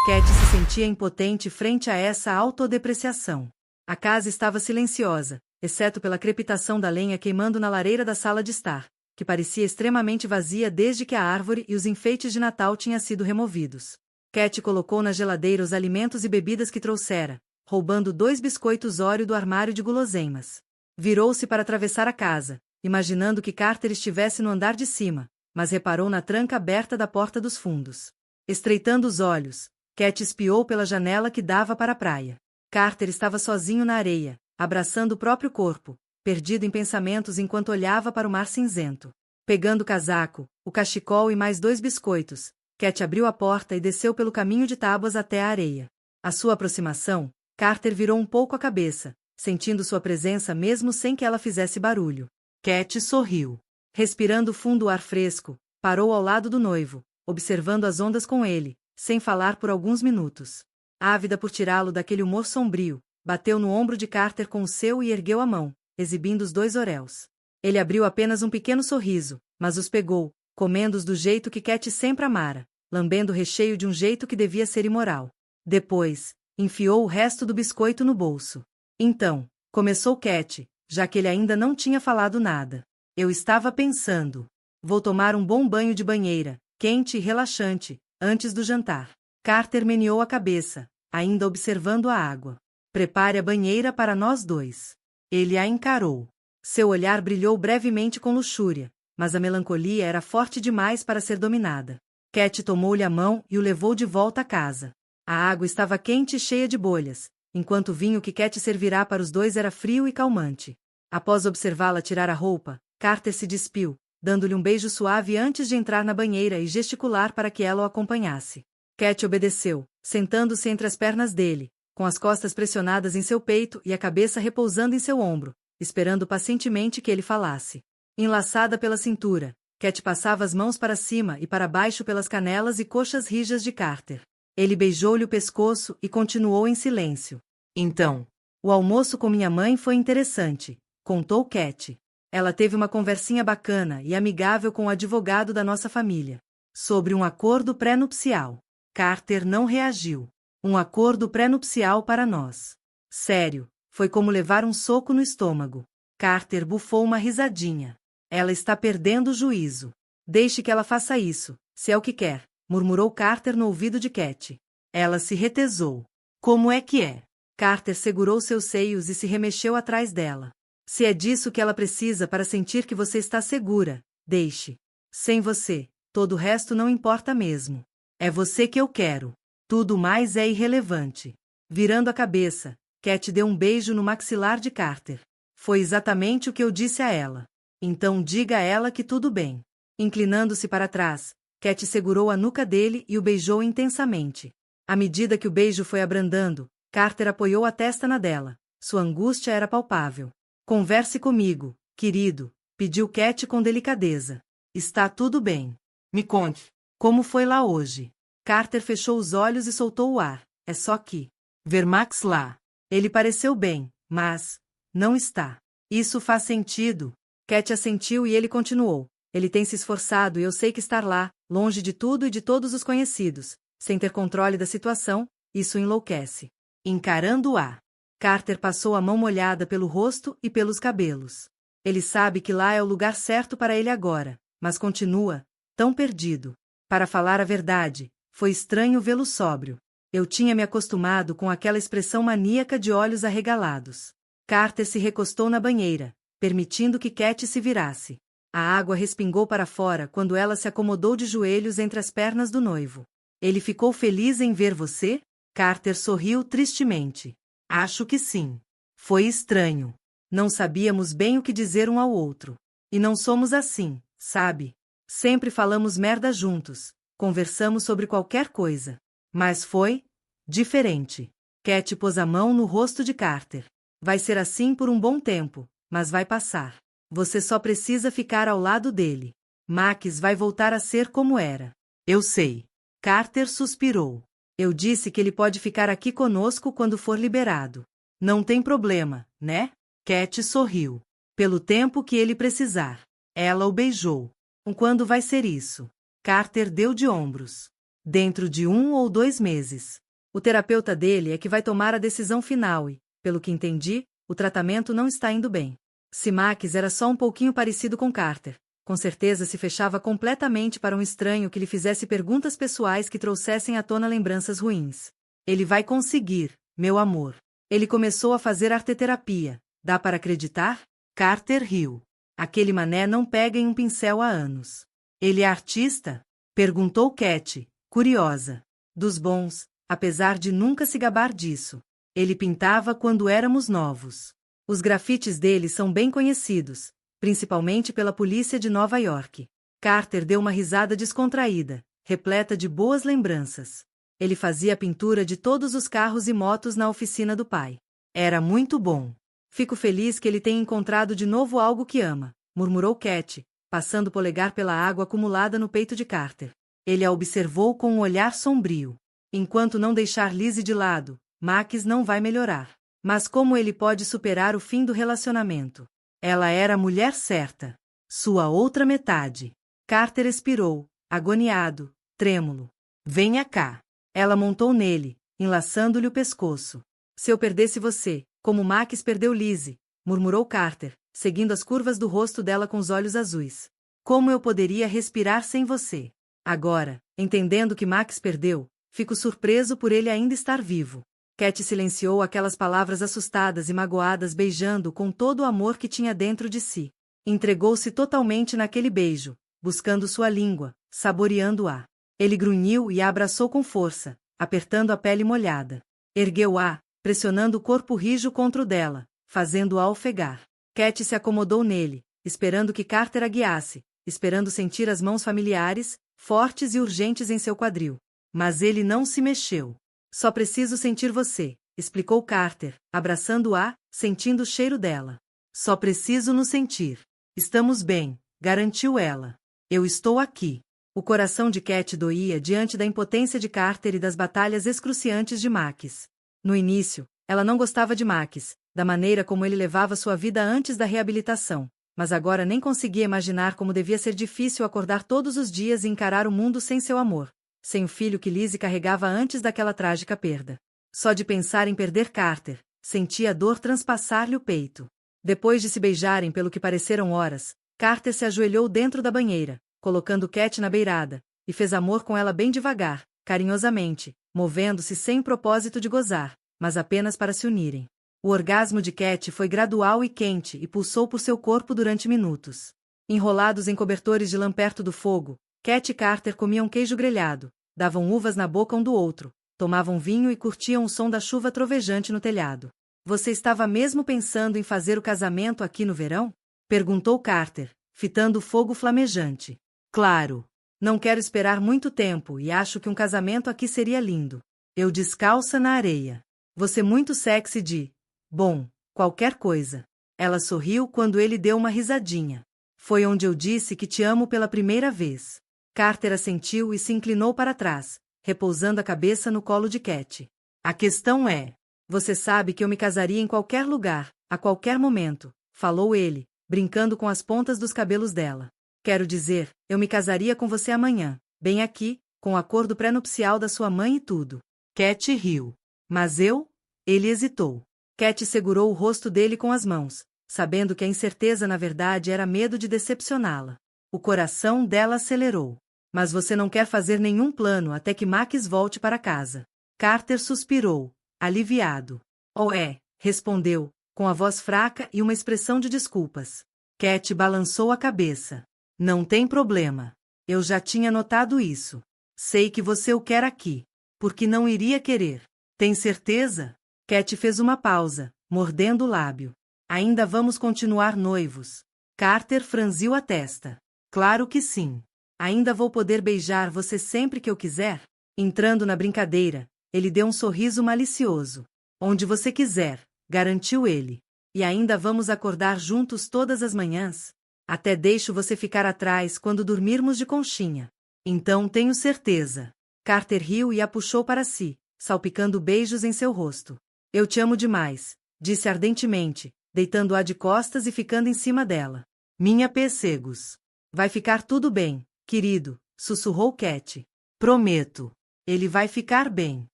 Cat se sentia impotente frente a essa autodepreciação. A casa estava silenciosa, exceto pela crepitação da lenha queimando na lareira da sala de estar, que parecia extremamente vazia desde que a árvore e os enfeites de Natal tinham sido removidos. Cat colocou na geladeira os alimentos e bebidas que trouxera, roubando 2 biscoitos Oreo do armário de guloseimas. Virou-se para atravessar a casa, imaginando que Carter estivesse no andar de cima, mas reparou na tranca aberta da porta dos fundos. Estreitando os olhos, Cat espiou pela janela que dava para a praia. Carter estava sozinho na areia, abraçando o próprio corpo, perdido em pensamentos enquanto olhava para o mar cinzento. Pegando o casaco, o cachecol e mais 2 biscoitos, Cat abriu a porta e desceu pelo caminho de tábuas até a areia. À sua aproximação, Carter virou um pouco a cabeça, sentindo sua presença mesmo sem que ela fizesse barulho. Cat sorriu. Respirando fundo o ar fresco, parou ao lado do noivo, observando as ondas com ele, sem falar por alguns minutos. Ávida por tirá-lo daquele humor sombrio, bateu no ombro de Carter com o seu e ergueu a mão, exibindo os 2 Oreos. Ele abriu apenas um pequeno sorriso, mas os pegou, comendo-os do jeito que Cat sempre amara, lambendo o recheio de um jeito que devia ser imoral. Depois, enfiou o resto do biscoito no bolso. Então, começou Cat, já que ele ainda não tinha falado nada. Eu estava pensando. Vou tomar um bom banho de banheira, quente e relaxante, antes do jantar. Carter meneou a cabeça, ainda observando a água. Prepare a banheira para nós 2. Ele a encarou. Seu olhar brilhou brevemente com luxúria, mas a melancolia era forte demais para ser dominada. Cat tomou-lhe a mão e o levou de volta à casa. A água estava quente e cheia de bolhas, enquanto o vinho que Cat servirá para os 2 era frio e calmante. Após observá-la tirar a roupa, Carter se despiu, dando-lhe um beijo suave antes de entrar na banheira e gesticular para que ela o acompanhasse. Cat obedeceu, sentando-se entre as pernas dele, com as costas pressionadas em seu peito e a cabeça repousando em seu ombro, esperando pacientemente que ele falasse. Enlaçada pela cintura, Cat passava as mãos para cima e para baixo pelas canelas e coxas rijas de Carter. Ele beijou-lhe o pescoço e continuou em silêncio. Então, o almoço com minha mãe foi interessante, contou Cat. Ela teve uma conversinha bacana e amigável com o advogado da nossa família. Sobre um acordo pré-nupcial. Carter não reagiu. Um acordo pré-nupcial para nós. Sério, foi como levar um soco no estômago. Carter bufou uma risadinha. Ela está perdendo o juízo. Deixe que ela faça isso, se é o que quer, murmurou Carter no ouvido de Cat. Ela se retesou. Como é que é? Carter segurou seus seios e se remexeu atrás dela. Se é disso que ela precisa para sentir que você está segura, deixe. Sem você, todo o resto não importa mesmo. É você que eu quero. Tudo mais é irrelevante. Virando a cabeça, Cat deu um beijo no maxilar de Carter. Foi exatamente o que eu disse a ela. Então diga a ela que tudo bem. Inclinando-se para trás, Cat segurou a nuca dele e o beijou intensamente. À medida que o beijo foi abrandando, Carter apoiou a testa na dela. Sua angústia era palpável. Converse comigo, querido, pediu Cat com delicadeza. Está tudo bem. Me conte. Como foi lá hoje? Carter fechou os olhos e soltou o ar. É só que... ver Max lá. Ele pareceu bem, mas... não está. Isso faz sentido. Cat assentiu e ele continuou. Ele tem se esforçado e eu sei que estar lá, longe de tudo e de todos os conhecidos, sem ter controle da situação, isso enlouquece. Encarando-a. Carter passou a mão molhada pelo rosto e pelos cabelos. Ele sabe que lá é o lugar certo para ele agora, mas continua, tão perdido. Para falar a verdade, foi estranho vê-lo sóbrio. Eu tinha me acostumado com aquela expressão maníaca de olhos arregalados. Carter se recostou na banheira, permitindo que Cat se virasse. A água respingou para fora quando ela se acomodou de joelhos entre as pernas do noivo. Ele ficou feliz em ver você? Carter sorriu tristemente. Acho que sim. Foi estranho. Não sabíamos bem o que dizer um ao outro. E não somos assim, sabe? Sempre falamos merda juntos. Conversamos sobre qualquer coisa. Mas foi diferente. Cat pôs a mão no rosto de Carter. Vai ser assim por um bom tempo, mas vai passar. Você só precisa ficar ao lado dele. Max vai voltar a ser como era. Eu sei. Carter suspirou. Eu disse que ele pode ficar aqui conosco quando for liberado. Não tem problema, né? Cat sorriu. Pelo tempo que ele precisar. Ela o beijou. Quando vai ser isso? Carter deu de ombros. Dentro de 1 ou 2 meses. O terapeuta dele é que vai tomar a decisão final e, pelo que entendi, o tratamento não está indo bem. Se Max era só um pouquinho parecido com Carter, com certeza se fechava completamente para um estranho que lhe fizesse perguntas pessoais que trouxessem à tona lembranças ruins. Ele vai conseguir, meu amor. Ele começou a fazer arteterapia. Dá para acreditar? Carter riu. Aquele mané não pega em um pincel há anos. Ele é artista? Perguntou Cat, curiosa. Dos bons, apesar de nunca se gabar disso. Ele pintava quando éramos novos. Os grafites dele são bem conhecidos, principalmente pela polícia de Nova York. Carter deu uma risada descontraída, repleta de boas lembranças. Ele fazia a pintura de todos os carros e motos na oficina do pai. Era muito bom. Fico feliz que ele tenha encontrado de novo algo que ama, murmurou Cat, passando o polegar pela água acumulada no peito de Carter. Ele a observou com um olhar sombrio. Enquanto não deixar Lizzie de lado, Max não vai melhorar. Mas como ele pode superar o fim do relacionamento? Ela era a mulher certa. Sua outra metade. Carter expirou, agoniado, trêmulo. Venha cá. Ela montou nele, enlaçando-lhe o pescoço. Se eu perdesse você, como Max perdeu Lizzie, murmurou Carter, seguindo as curvas do rosto dela com os olhos azuis. Como eu poderia respirar sem você? Agora, entendendo que Max perdeu, fico surpreso por ele ainda estar vivo. Cat silenciou aquelas palavras assustadas e magoadas, beijando-o com todo o amor que tinha dentro de si. Entregou-se totalmente naquele beijo, buscando sua língua, saboreando-a. Ele grunhiu e a abraçou com força, apertando a pele molhada. Ergueu-a, pressionando o corpo rijo contra o dela, fazendo-a ofegar. Cat se acomodou nele, esperando que Carter a guiasse, esperando sentir as mãos familiares, fortes e urgentes em seu quadril. Mas ele não se mexeu. Só preciso sentir você, explicou Carter, abraçando-a, sentindo o cheiro dela. Só preciso nos sentir. Estamos bem, garantiu ela. Eu estou aqui. O coração de Cat doía diante da impotência de Carter e das batalhas excruciantes de Max. No início, ela não gostava de Max, da maneira como ele levava sua vida antes da reabilitação, mas agora nem conseguia imaginar como devia ser difícil acordar todos os dias e encarar o mundo sem seu amor. Sem o filho que Lizzie carregava antes daquela trágica perda. Só de pensar em perder Carter, sentia a dor transpassar-lhe o peito. Depois de se beijarem pelo que pareceram horas, Carter se ajoelhou dentro da banheira, colocando Cat na beirada, e fez amor com ela bem devagar, carinhosamente, movendo-se sem o propósito de gozar, mas apenas para se unirem. O orgasmo de Cat foi gradual e quente e pulsou por seu corpo durante minutos. Enrolados em cobertores de lã perto do fogo, Cat e Carter comiam queijo grelhado, davam uvas na boca um do outro, tomavam vinho e curtiam o som da chuva trovejante no telhado. Você estava mesmo pensando em fazer o casamento aqui no verão? Perguntou Carter, fitando o fogo flamejante. Claro. Não quero esperar muito tempo e acho que um casamento aqui seria lindo. Eu descalça na areia. Você muito sexy de... Bom, qualquer coisa. Ela sorriu quando ele deu uma risadinha. Foi onde eu disse que te amo pela primeira vez. Carter assentiu e se inclinou para trás, repousando a cabeça no colo de Cat. A questão é... Você sabe que eu me casaria em qualquer lugar, a qualquer momento, falou ele, brincando com as pontas dos cabelos dela. Quero dizer, eu me casaria com você amanhã, bem aqui, com o acordo pré-nupcial da sua mãe e tudo. Cat riu. Mas eu? Ele hesitou. Cat segurou o rosto dele com as mãos, sabendo que a incerteza na verdade era medo de decepcioná-la. O coração dela acelerou. Mas você não quer fazer nenhum plano até que Max volte para casa. Carter suspirou, aliviado. Oh é, respondeu, com a voz fraca e uma expressão de desculpas. Cat balançou a cabeça. Não tem problema. Eu já tinha notado isso. Sei que você o quer aqui. Por que não iria querer? Tem certeza? Cat fez uma pausa, mordendo o lábio. Ainda vamos continuar noivos. Carter franziu a testa. Claro que sim. Ainda vou poder beijar você sempre que eu quiser? Entrando na brincadeira, ele deu um sorriso malicioso. Onde você quiser, garantiu ele. E ainda vamos acordar juntos todas as manhãs? Até deixo você ficar atrás quando dormirmos de conchinha. Então tenho certeza. Carter riu e a puxou para si, salpicando beijos em seu rosto. Eu te amo demais, disse ardentemente, deitando-a de costas e ficando em cima dela. Minha pêssegos. Vai ficar tudo bem, querido, sussurrou Cat. Prometo. Ele vai ficar bem.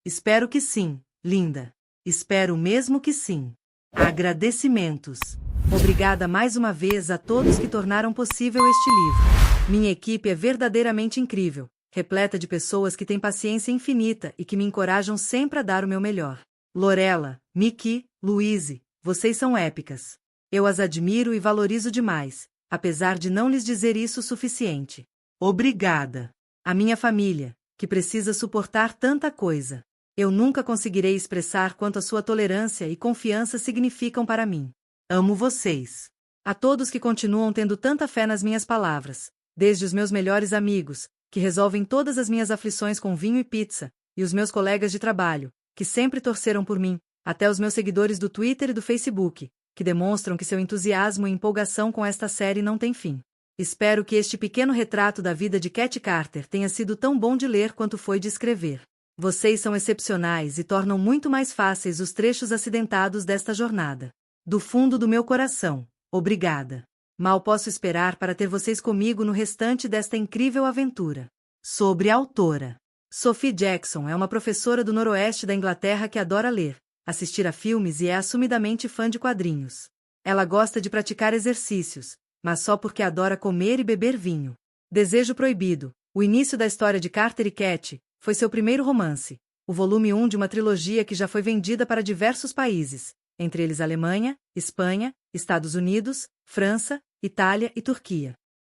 Espero que sim, linda. Espero mesmo que sim. Agradecimentos. Obrigada mais uma vez a todos que tornaram possível este livro. Minha equipe é verdadeiramente incrível, repleta de pessoas que têm paciência infinita e que me encorajam sempre a dar o meu melhor. Lorela, Miki, Louise, vocês são épicas. Eu as admiro e valorizo demais, apesar de não lhes dizer isso o suficiente. Obrigada. A minha família, que precisa suportar tanta coisa. Eu nunca conseguirei expressar quanto a sua tolerância e confiança significam para mim. Amo vocês. A todos que continuam tendo tanta fé nas minhas palavras, desde os meus melhores amigos, que resolvem todas as minhas aflições com vinho e pizza, e os meus colegas de trabalho, que sempre torceram por mim, até os meus seguidores do Twitter e do Facebook, que demonstram que seu entusiasmo e empolgação com esta série não tem fim. Espero que este pequeno retrato da vida de Cat Carter tenha sido tão bom de ler quanto foi de escrever. Vocês são excepcionais e tornam muito mais fáceis os trechos acidentados desta jornada. Do fundo do meu coração, obrigada. Mal posso esperar para ter vocês comigo no restante desta incrível aventura. Sobre a autora. Sophie Jackson é uma professora do noroeste da Inglaterra que adora ler, assistir a filmes e é assumidamente fã de quadrinhos. Ela gosta de praticar exercícios, mas só porque adora comer e beber vinho. Desejo Proibido, o início da história de Carter e Cat, foi seu primeiro romance, o volume 1 de uma trilogia que já foi vendida para diversos países, entre eles Alemanha, Espanha, Estados Unidos, França, Itália e Turquia.